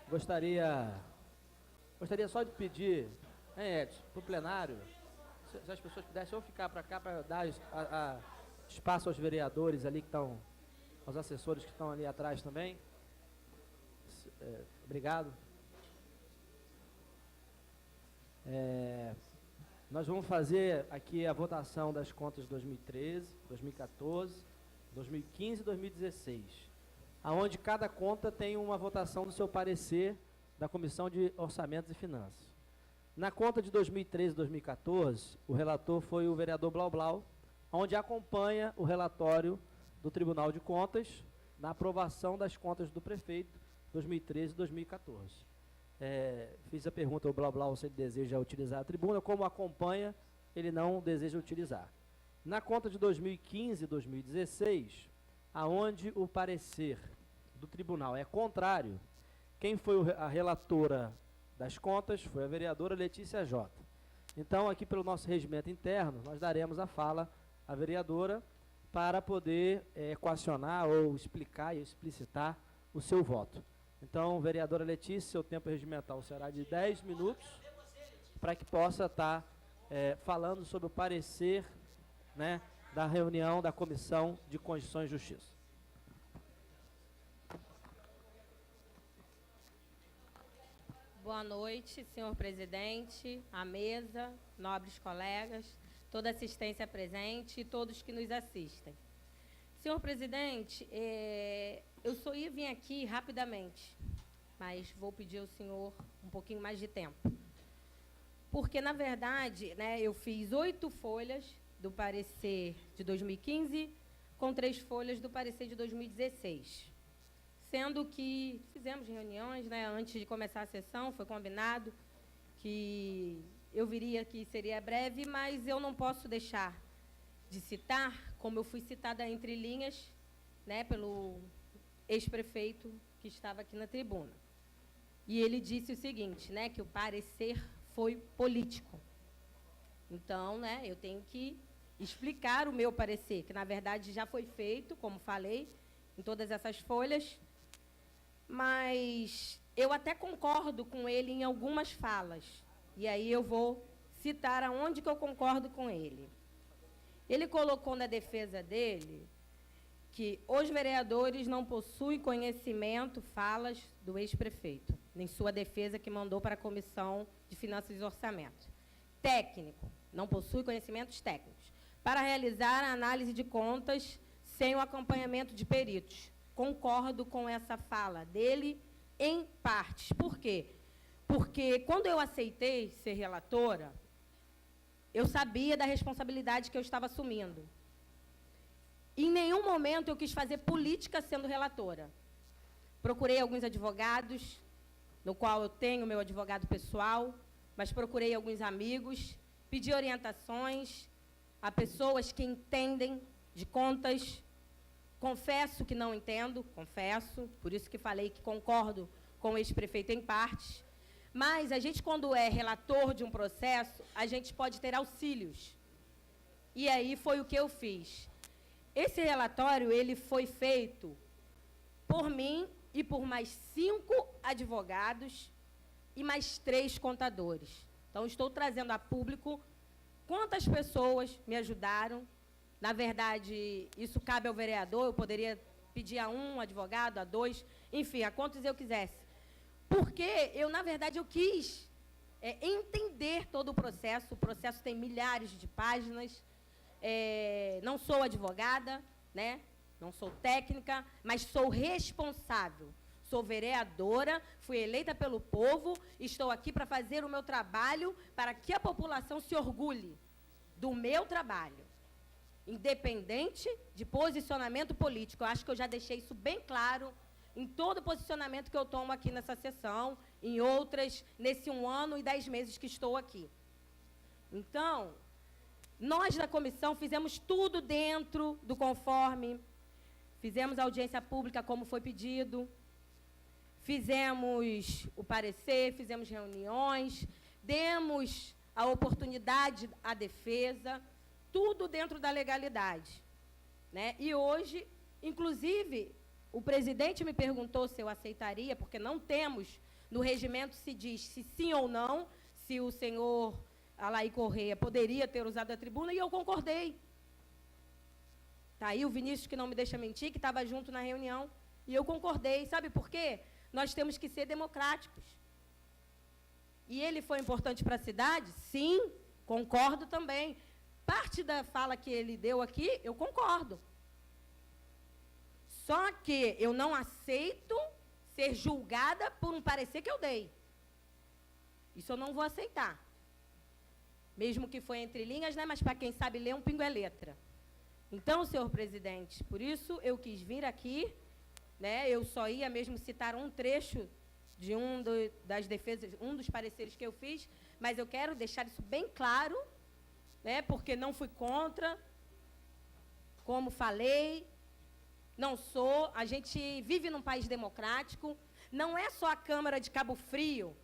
Gostaria só de pedir, Edson, para o plenário, se as pessoas pudessem ou ficar para cá para dar espaço aos vereadores ali que estão, aos assessores que estão ali atrás também. Obrigado. Nós vamos fazer aqui a votação das contas de 2013, 2014, 2015 e 2016. Aonde cada conta tem uma votação do seu parecer da Comissão de Orçamentos e Finanças. Na conta de 2013 e 2014, o relator foi o vereador Blau Blau, onde acompanha o relatório do Tribunal de Contas na aprovação das contas do prefeito 2013 e 2014. Fiz a pergunta ao Blau Blau se ele deseja utilizar a tribuna, como acompanha, ele não deseja utilizar. Na conta de 2015 e 2016, aonde o parecer do tribunal é contrário, quem foi a relatora das contas foi a vereadora Letícia Jota. Então, aqui pelo nosso regimento interno, nós daremos a fala à vereadora para poder equacionar ou explicar e explicitar o seu voto. Então, vereadora Letícia, seu tempo regimental será de 10 minutos, para que possa estar falando sobre o parecer, né, da reunião da Comissão de Constituição e Justiça. Boa noite, senhor presidente, à mesa, nobres colegas, toda assistência presente e todos que nos assistem. Senhor presidente, eu só ia vir aqui rapidamente, mas vou pedir ao senhor um pouquinho mais de tempo. Porque, na verdade, né, eu fiz 8 folhas do parecer de 2015 com 3 folhas do parecer de 2016. Sendo que fizemos reuniões, né, antes de começar a sessão, foi combinado que eu viria aqui, seria breve, mas eu não posso deixar de citar, como eu fui citada entre linhas, né, pelo ex-prefeito que estava aqui na tribuna. E ele disse o seguinte, né, que o parecer foi político. Então, né, eu tenho que explicar o meu parecer, que na verdade já foi feito, como falei, em todas essas folhas, mas eu até concordo com ele em algumas falas. E aí eu vou citar aonde que eu concordo com ele. Ele colocou na defesa dele que os vereadores não possuem conhecimento, falas do ex-prefeito, em sua defesa que mandou para a Comissão de Finanças e Orçamento. Técnico, não possui conhecimentos técnicos, para realizar a análise de contas sem o acompanhamento de peritos. Concordo com essa fala dele em partes. Por quê? Porque quando eu aceitei ser relatora, eu sabia da responsabilidade que eu estava assumindo. Em nenhum momento eu quis fazer política sendo relatora. Procurei alguns advogados, no qual eu tenho meu advogado pessoal, mas procurei alguns amigos, pedi orientações a pessoas que entendem de contas. Confesso que não entendo, confesso, por isso que falei que concordo com o ex-prefeito em partes, mas a gente, quando é relator de um processo, a gente pode ter auxílios. E aí foi o que eu fiz. Esse relatório, ele foi feito por mim e por mais 5 advogados e mais 3 contadores. Então, estou trazendo a público quantas pessoas me ajudaram. Na verdade, isso cabe ao vereador, eu poderia pedir a 1 advogado, a 2, enfim, a quantos eu quisesse. Porque eu, na verdade, eu quis entender todo o processo tem milhares de páginas, não sou advogada, né? Não sou técnica, mas sou responsável. Sou vereadora, fui eleita pelo povo, estou aqui para fazer o meu trabalho, para que a população se orgulhe do meu trabalho, independente de posicionamento político. Eu acho que eu já deixei isso bem claro em todo o posicionamento que eu tomo aqui nessa sessão, em outras, nesse 1 ano e 10 meses que estou aqui. Então, nós da comissão fizemos tudo dentro do conforme, fizemos audiência pública como foi pedido, fizemos o parecer, fizemos reuniões, demos a oportunidade à defesa, tudo dentro da legalidade, né? E hoje, inclusive, o presidente me perguntou se eu aceitaria, porque não temos, no regimento se diz se sim ou não, se o senhor Alair Correia poderia ter usado a tribuna, e eu concordei. Está aí o Vinícius, que não me deixa mentir, que estava junto na reunião, e eu concordei. Sabe por quê? Nós temos que ser democráticos. E ele foi importante para a cidade? Sim, concordo também. Parte da fala que ele deu aqui, eu concordo. Só que eu não aceito ser julgada por um parecer que eu dei. Isso eu não vou aceitar. Mesmo que foi entre linhas, né? Mas para quem sabe ler, um pingo é letra. Então, senhor presidente, por isso eu quis vir aqui, né? Eu só ia mesmo citar um trecho de das defesas, um dos pareceres que eu fiz, mas eu quero deixar isso bem claro, né? Porque não fui contra, como falei, não sou. A gente vive num país democrático, não é só a Câmara de Cabo Frio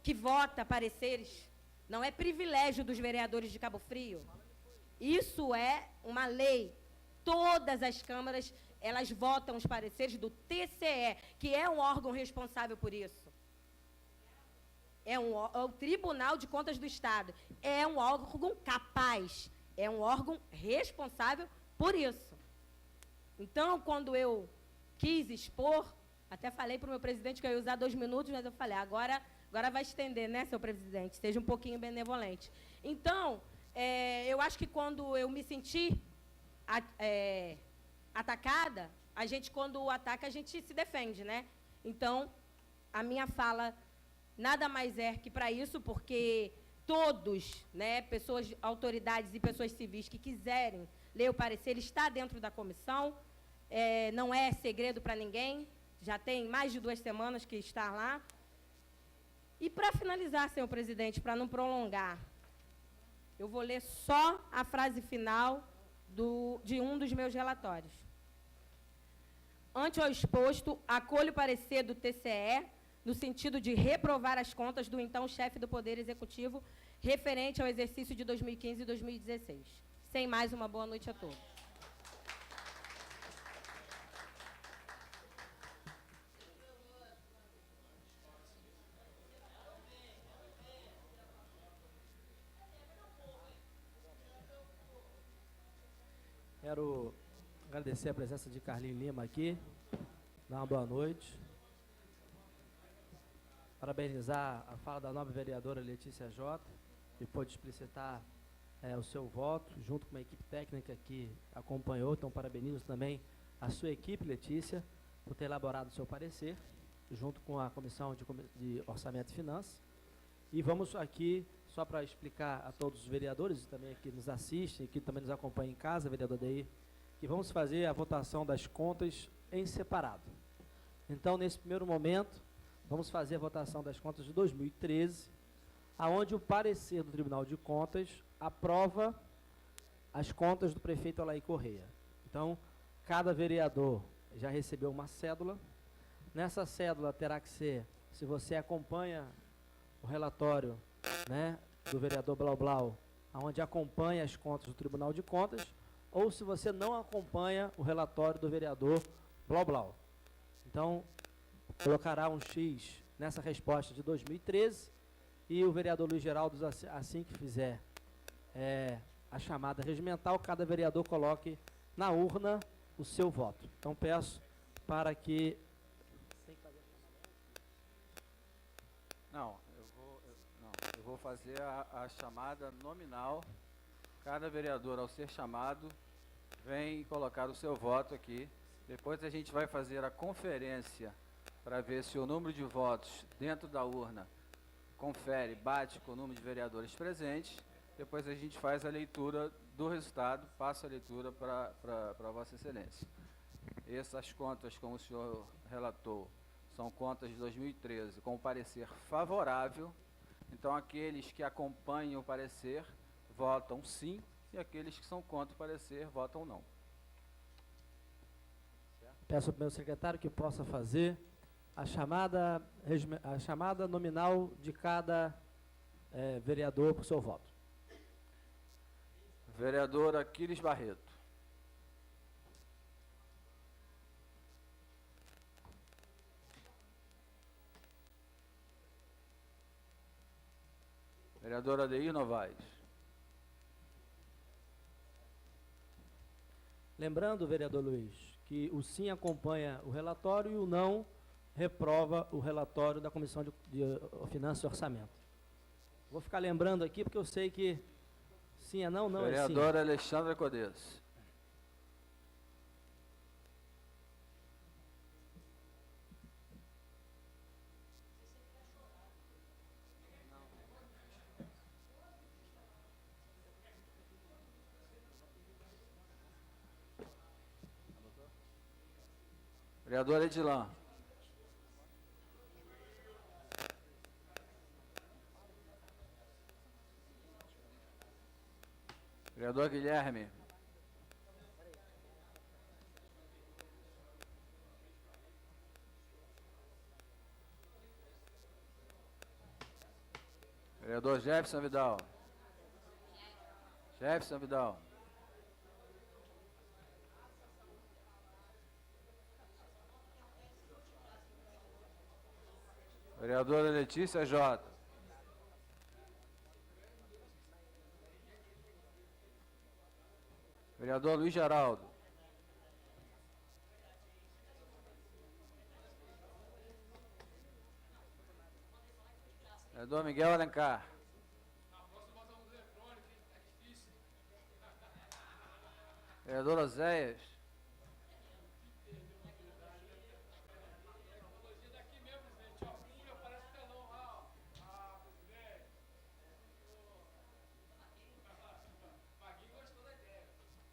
que vota pareceres, não é privilégio dos vereadores de Cabo Frio. Isso é uma lei. Todas as câmaras, elas votam os pareceres do TCE, que é um órgão responsável por isso. É o Tribunal de Contas do Estado. É um órgão capaz, é um órgão responsável por isso. Então, quando eu quis expor, até falei para o meu presidente que eu ia usar 2 minutos, mas eu falei, agora vai estender, né, seu presidente? Seja um pouquinho benevolente. Então, eu acho que quando eu me senti atacada, a gente, quando ataca, a gente se defende, né? Então, a minha fala nada mais é que para isso, porque todos, né, pessoas, autoridades e pessoas civis que quiserem ler o parecer, ele está dentro da comissão, não é segredo para ninguém, já tem mais de 2 semanas que está lá. E, para finalizar, senhor presidente, para não prolongar, eu vou ler só a frase final de um dos meus relatórios. Ante ao exposto, acolho o parecer do TCE, no sentido de reprovar as contas do então chefe do Poder Executivo, referente ao exercício de 2015 e 2016. Sem mais, uma boa noite a todos. Quero agradecer a presença de Carlinhos Lima aqui, dar uma boa noite. Parabenizar a fala da nobre vereadora Letícia Jota, que pôde explicitar o seu voto, junto com uma equipe técnica que acompanhou. Então, parabenizo também a sua equipe, Letícia, por ter elaborado o seu parecer, junto com a Comissão de Orçamento e Finanças. E vamos aqui, só para explicar a todos os vereadores e também que nos assistem, que também nos acompanham em casa, vereador Deir, que vamos fazer a votação das contas em separado. Então, nesse primeiro momento, vamos fazer a votação das contas de 2013, aonde o parecer do Tribunal de Contas aprova as contas do prefeito Alair Correia. Então, cada vereador já recebeu uma cédula. Nessa cédula terá que ser, se você acompanha o relatório, né, do vereador Blau Blau, onde acompanha as contas do Tribunal de Contas, ou se você não acompanha o relatório do vereador Blau Blau. Então, colocará um X nessa resposta de 2013 e o vereador Luiz Geraldo, assim que fizer a chamada regimental, cada vereador coloque na urna o seu voto. Então, peço para que... Eu vou fazer a chamada nominal. Cada vereador, ao ser chamado, vem colocar o seu voto aqui. Depois a gente vai fazer a conferência para ver se o número de votos dentro da urna bate com o número de vereadores presentes. Depois a gente faz a leitura do resultado, passa a leitura para Vossa Excelência. Essas contas, como o senhor relatou, são contas de 2013 com parecer favorável. Então, aqueles que acompanham o parecer votam sim, e aqueles que são contra o parecer votam não. Peço ao meu secretário que possa fazer a chamada nominal de cada vereador por seu voto. Vereador Aquiles Barreto. Vereador Adeir Novaes. Lembrando, vereador Luiz, que o sim acompanha o relatório e o não reprova o relatório da Comissão de Finanças e Orçamento. Vou ficar lembrando aqui porque eu sei que sim é não, não é sim. Vereadora Alexandra Codês. Vereador Edilã. Vereador Guilherme. Vereador Jefferson Vidal. Jefferson Vidal. Vereadora Letícia Jota. Vereador Luiz Geraldo. Vereador Miguel Alencar. Vereador Oséias.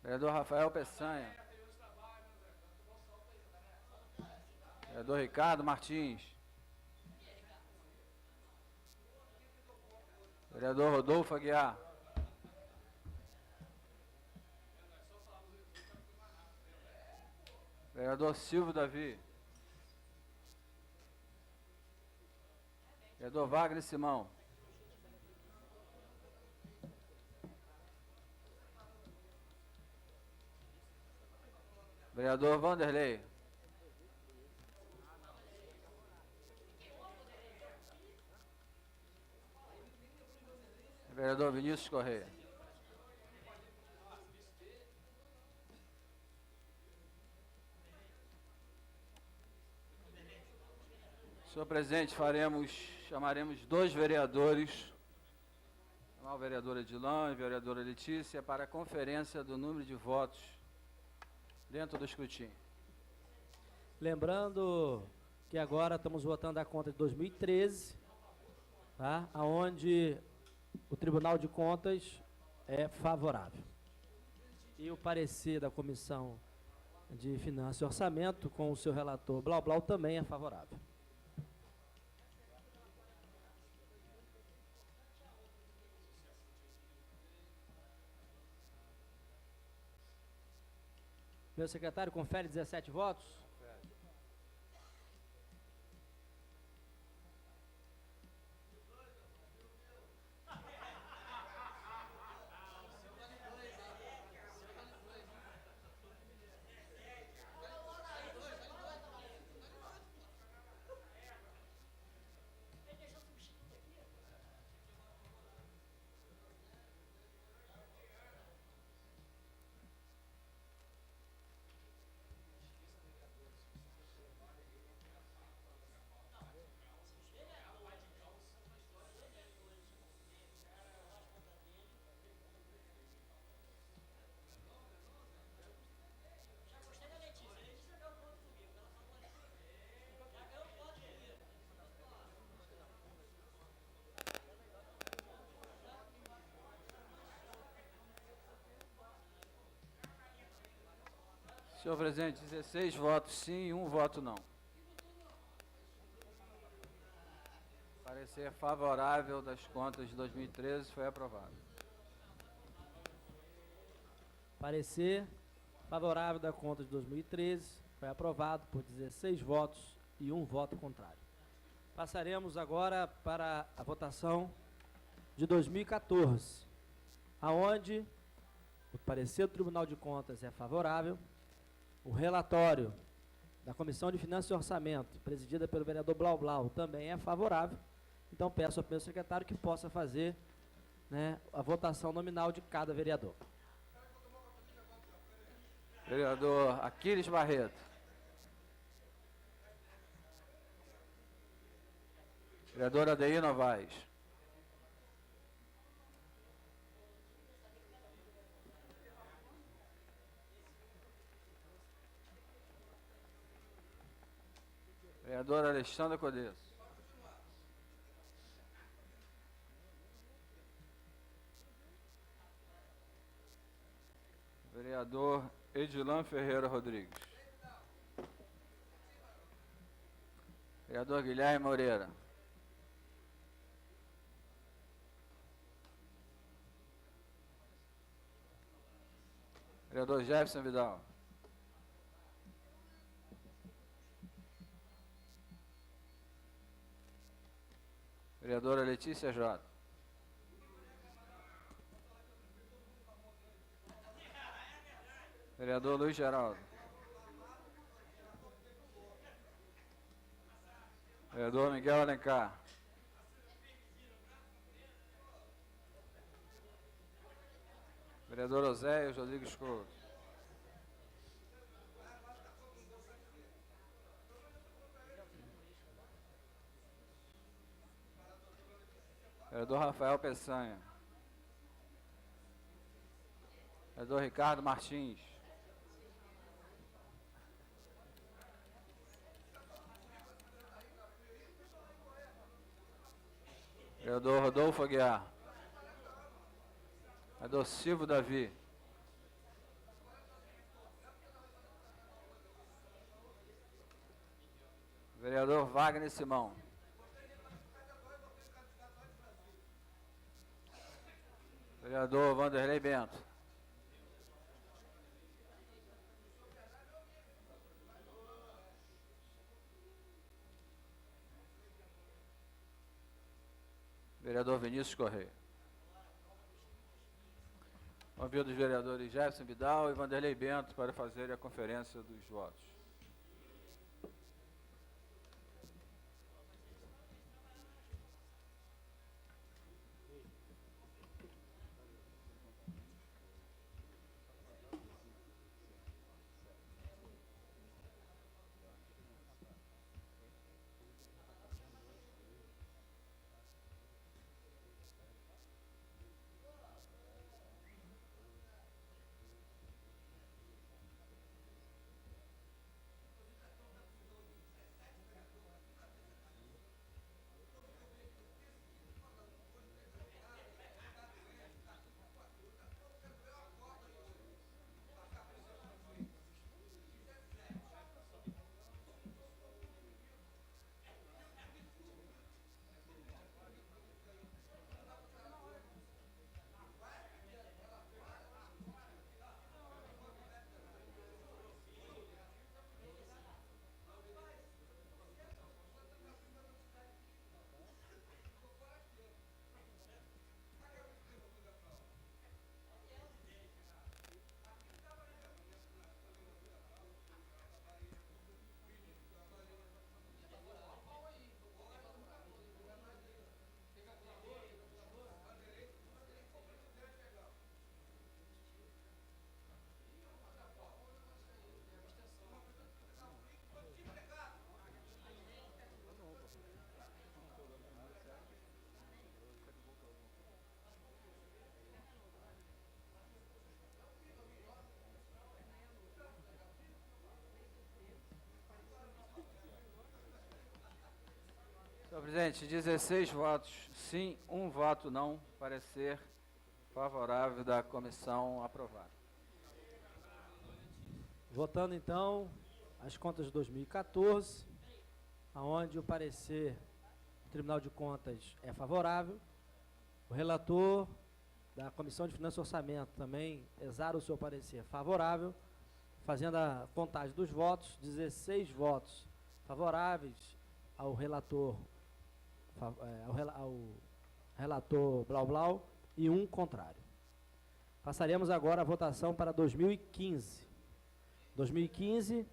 Vereador Rafael Peçanha. Vereador Ricardo Martins. Vereador Rodolfo Aguiar. Vereador Silvio Davi. Vereador Wagner Simão. Vereador Vanderlei. Vereador Vinícius Correia. Senhor presidente, chamaremos 2 vereadores, o vereador Edilan e a vereadora Letícia, para a conferência do número de votos dentro do escrutínio. Lembrando que agora estamos votando a conta de 2013, tá? Onde o Tribunal de Contas é favorável. E o parecer da Comissão de Finanças e Orçamento, com o seu relator Blau Blau, também é favorável. Meu secretário, confere 17 votos? Senhor presidente, 16 votos sim e 1 voto não. Parecer favorável das contas de 2013 foi aprovado. Parecer favorável da conta de 2013 foi aprovado por 16 votos e 1 voto contrário. Passaremos agora para a votação de 2014, aonde o parecer do Tribunal de Contas é favorável. O relatório da Comissão de Finanças e Orçamento, presidida pelo vereador Blau Blau, também é favorável. Então, peço ao meu secretário que possa fazer, né, a votação nominal de cada vereador. Vereador Aquiles Barreto. Vereador Adeir Novaes. Vereador Alexandre Codesso. Vereador Edilan Ferreira Rodrigues. Vereador Guilherme Moreira. Vereador Jefferson Vidal. Vereadora Letícia Jota. Vereador Luiz Geraldo. Vereador Miguel Alencar. Vereador Oséias Rodrigues Couto. Vereador Rafael Peçanha. Vereador Ricardo Martins. Vereador Rodolfo Aguiar. Vereador Silvio Davi. Vereador Wagner Simão. Vereador Vanderlei Bento. Vereador Vinícius Correia. Convido os vereadores Jefferson Vidal e Vanderlei Bento para fazerem a conferência dos votos. Senhor presidente, 16 votos sim, 1 voto não, parecer favorável da comissão aprovado. Votando então as contas de 2014, aonde o parecer do Tribunal de Contas é favorável. O relator da Comissão de Finanças e Orçamento também exara o seu parecer favorável, fazendo a contagem dos votos, 16 votos favoráveis ao relator Blau Blau e 1 contrário. Passaremos agora a votação para 2015. 2015,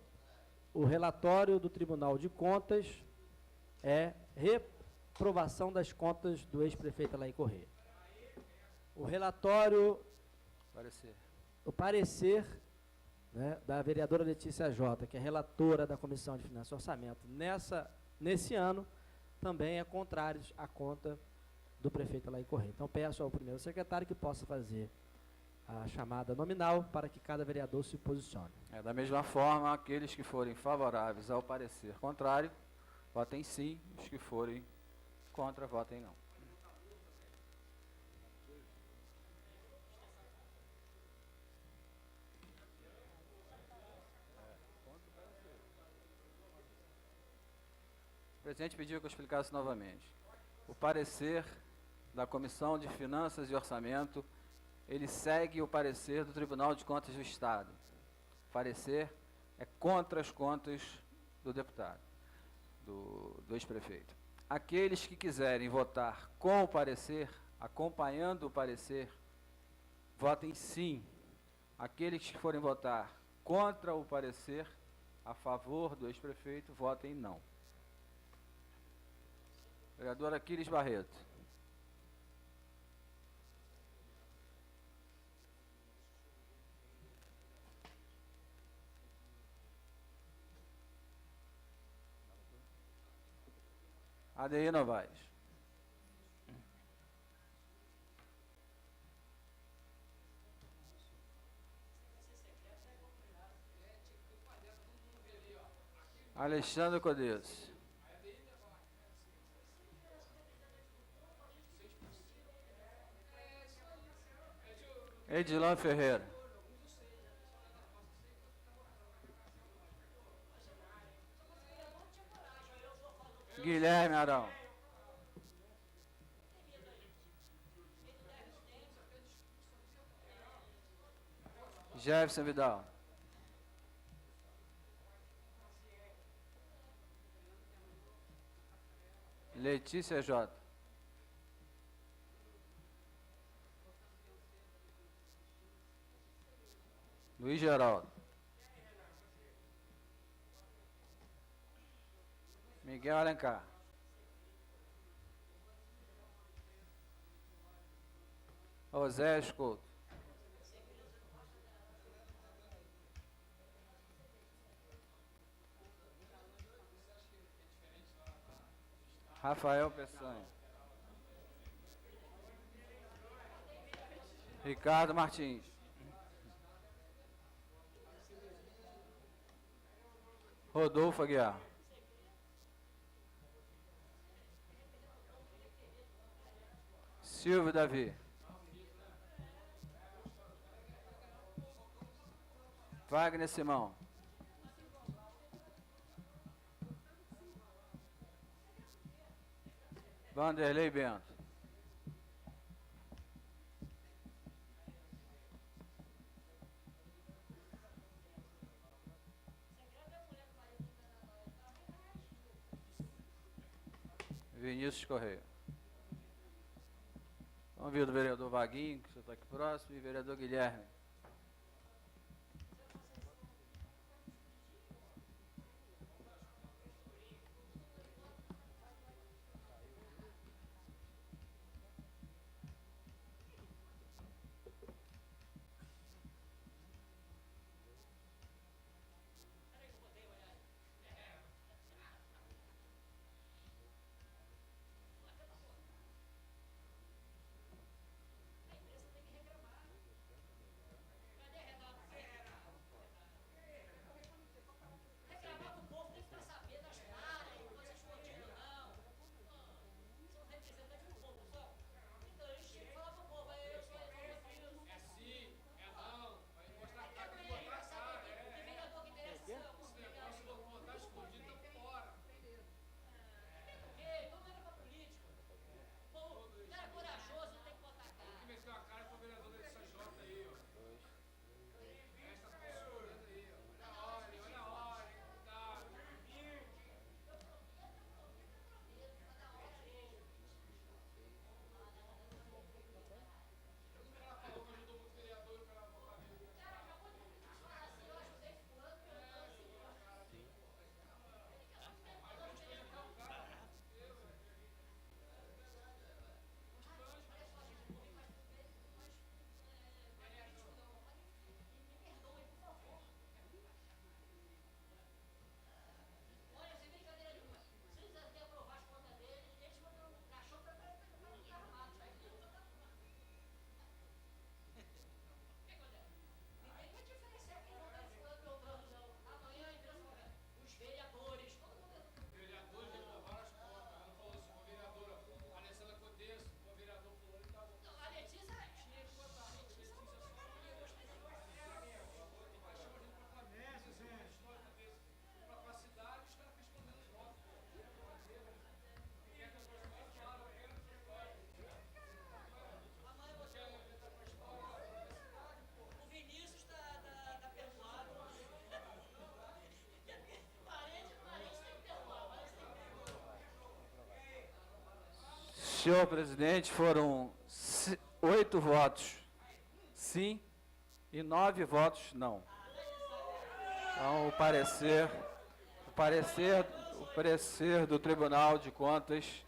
o relatório do Tribunal de Contas é reprovação das contas do ex-prefeito Alain Corrêa. O relatório, o parecer, né, da vereadora Letícia Jota, que é relatora da Comissão de Finanças e Orçamento, nesse ano, também é contrário à conta do prefeito Alain Corrêa. Então, peço ao primeiro secretário que possa fazer a chamada nominal para que cada vereador se posicione. Da mesma forma, aqueles que forem favoráveis ao parecer contrário, votem sim, os que forem contra, votem não. O presidente pediu que eu explicasse novamente. O parecer da Comissão de Finanças e Orçamento, ele segue o parecer do Tribunal de Contas do Estado. O parecer é contra as contas do deputado, do ex-prefeito. Aqueles que quiserem votar com o parecer, acompanhando o parecer, votem sim. Aqueles que forem votar contra o parecer, a favor do ex-prefeito, votem não. Vereador Aquiles Barreto. Adeir Novaes. Alexandre Codês. Edilão Ferreira. Guilherme Arão. Jefferson Vidal. Letícia J. Luiz Geraldo. Miguel Alencar. José Couto. Rafael Peçanha. Ricardo Martins. Rodolfo Aguiar. Silvio Davi. Wagner Simão. Vanderlei Bento. Vinícius Correia. Convido o vereador Vaguinho, que está aqui próximo, e o vereador Guilherme. Senhor presidente, foram 8 votos sim e 9 votos não. Então, o parecer do Tribunal de Contas,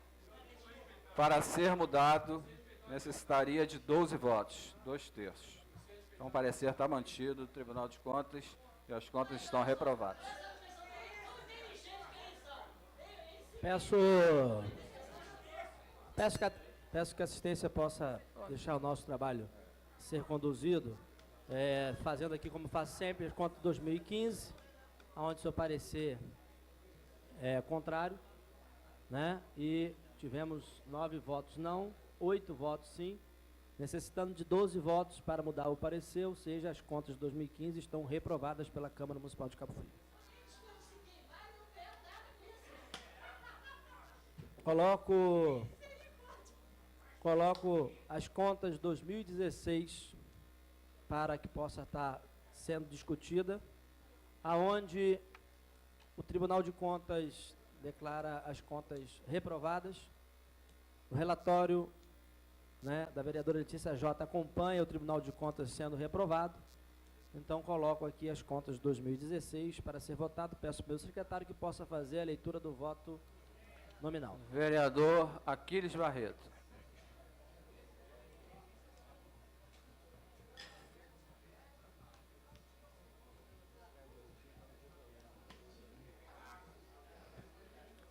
para ser mudado, necessitaria de 12 votos, 2/3. Então, o parecer está mantido do Tribunal de Contas e as contas estão reprovadas. Peço que a assistência possa deixar o nosso trabalho ser conduzido, fazendo aqui, como faço sempre, as contas de 2015, onde o seu parecer é contrário, né? E tivemos 9 votos não, 8 votos sim, necessitando de 12 votos para mudar o parecer, ou seja, as contas de 2015 estão reprovadas pela Câmara Municipal de Cabo Frio. Coloco as contas 2016 para que possa estar sendo discutida, aonde o Tribunal de Contas declara as contas reprovadas. O relatório, né, da vereadora Letícia J. acompanha o Tribunal de Contas sendo reprovado. Então, coloco aqui as contas de 2016 para ser votado. Peço ao meu secretário que possa fazer a leitura do voto nominal. Vereador Aquiles Barreto.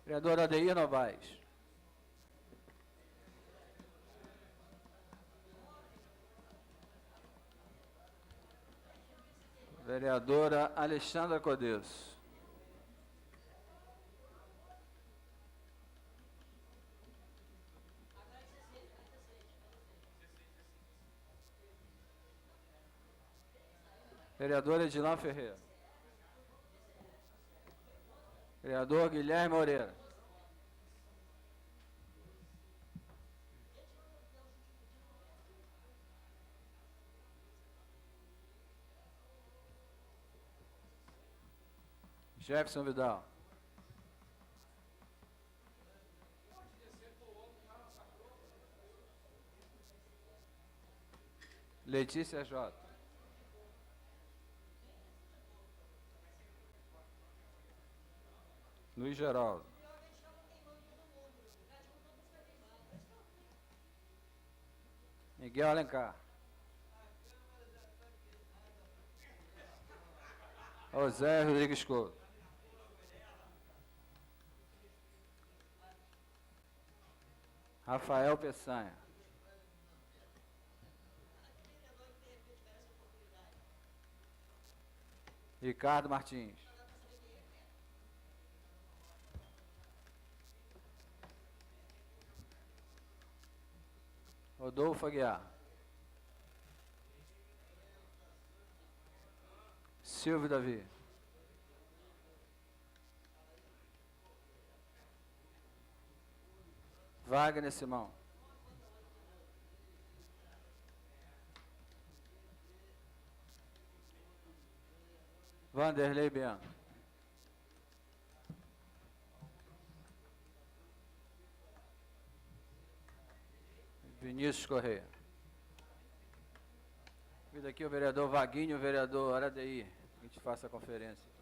Vereador Adeir Novaes. Vereadora Alexandra Codês. Vereador Edilan Ferreira. Vereador Guilherme Moreira. Jefferson Vidal. Letícia J. Luiz Geraldo. Miguel Alencar. José Rodrigues Couto. Rafael Peçanha. Ricardo Martins. Rodolfo Aguiar. Silvio Davi. Wagner Simão. Vanderlei Biano. Vinícius Correia. Convido aqui o vereador Vaguinho e o vereador Aradeir, que a gente faça a conferência.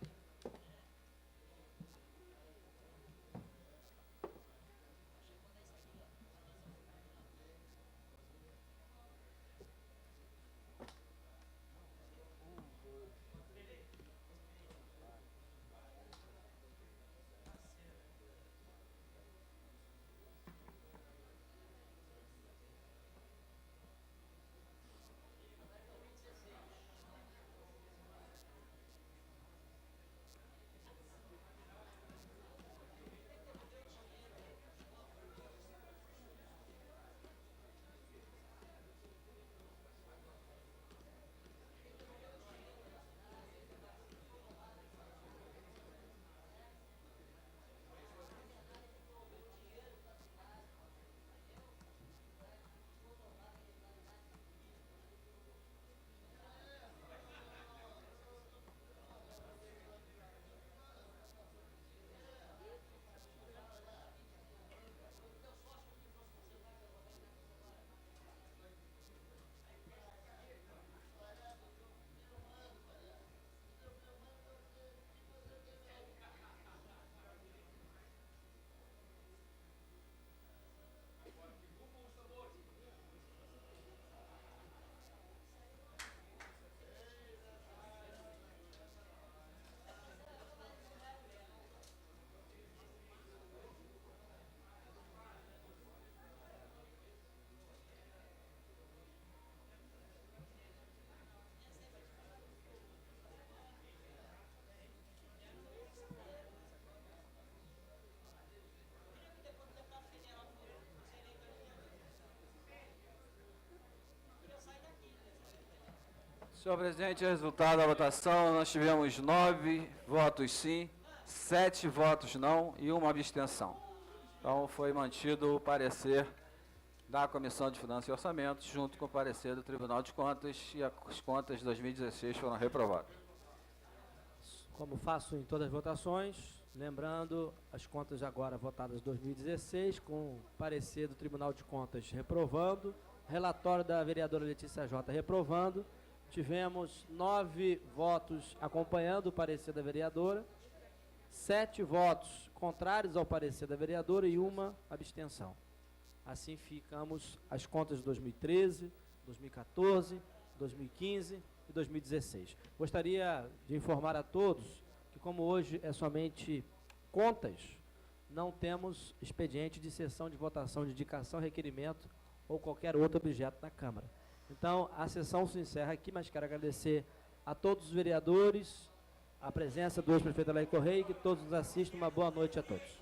Senhor presidente, resultado da votação, nós tivemos 9 votos sim, 7 votos não e 1 abstenção. Então, foi mantido o parecer da Comissão de Finanças e Orçamentos, junto com o parecer do Tribunal de Contas, e as contas de 2016 foram reprovadas. Como faço em todas as votações, lembrando as contas agora votadas de 2016, com parecer do Tribunal de Contas reprovando, relatório da vereadora Letícia Jota reprovando, tivemos 9 votos acompanhando o parecer da vereadora, 7 votos contrários ao parecer da vereadora e 1 abstenção. Assim ficamos as contas de 2013, 2014, 2015 e 2016. Gostaria de informar a todos que, como hoje é somente contas, não temos expediente de sessão de votação de indicação, requerimento ou qualquer outro objeto na Câmara. Então, a sessão se encerra aqui, mas quero agradecer a todos os vereadores, a presença do ex-prefeito Alain Correia, e que todos nos assistam. Uma boa noite a todos.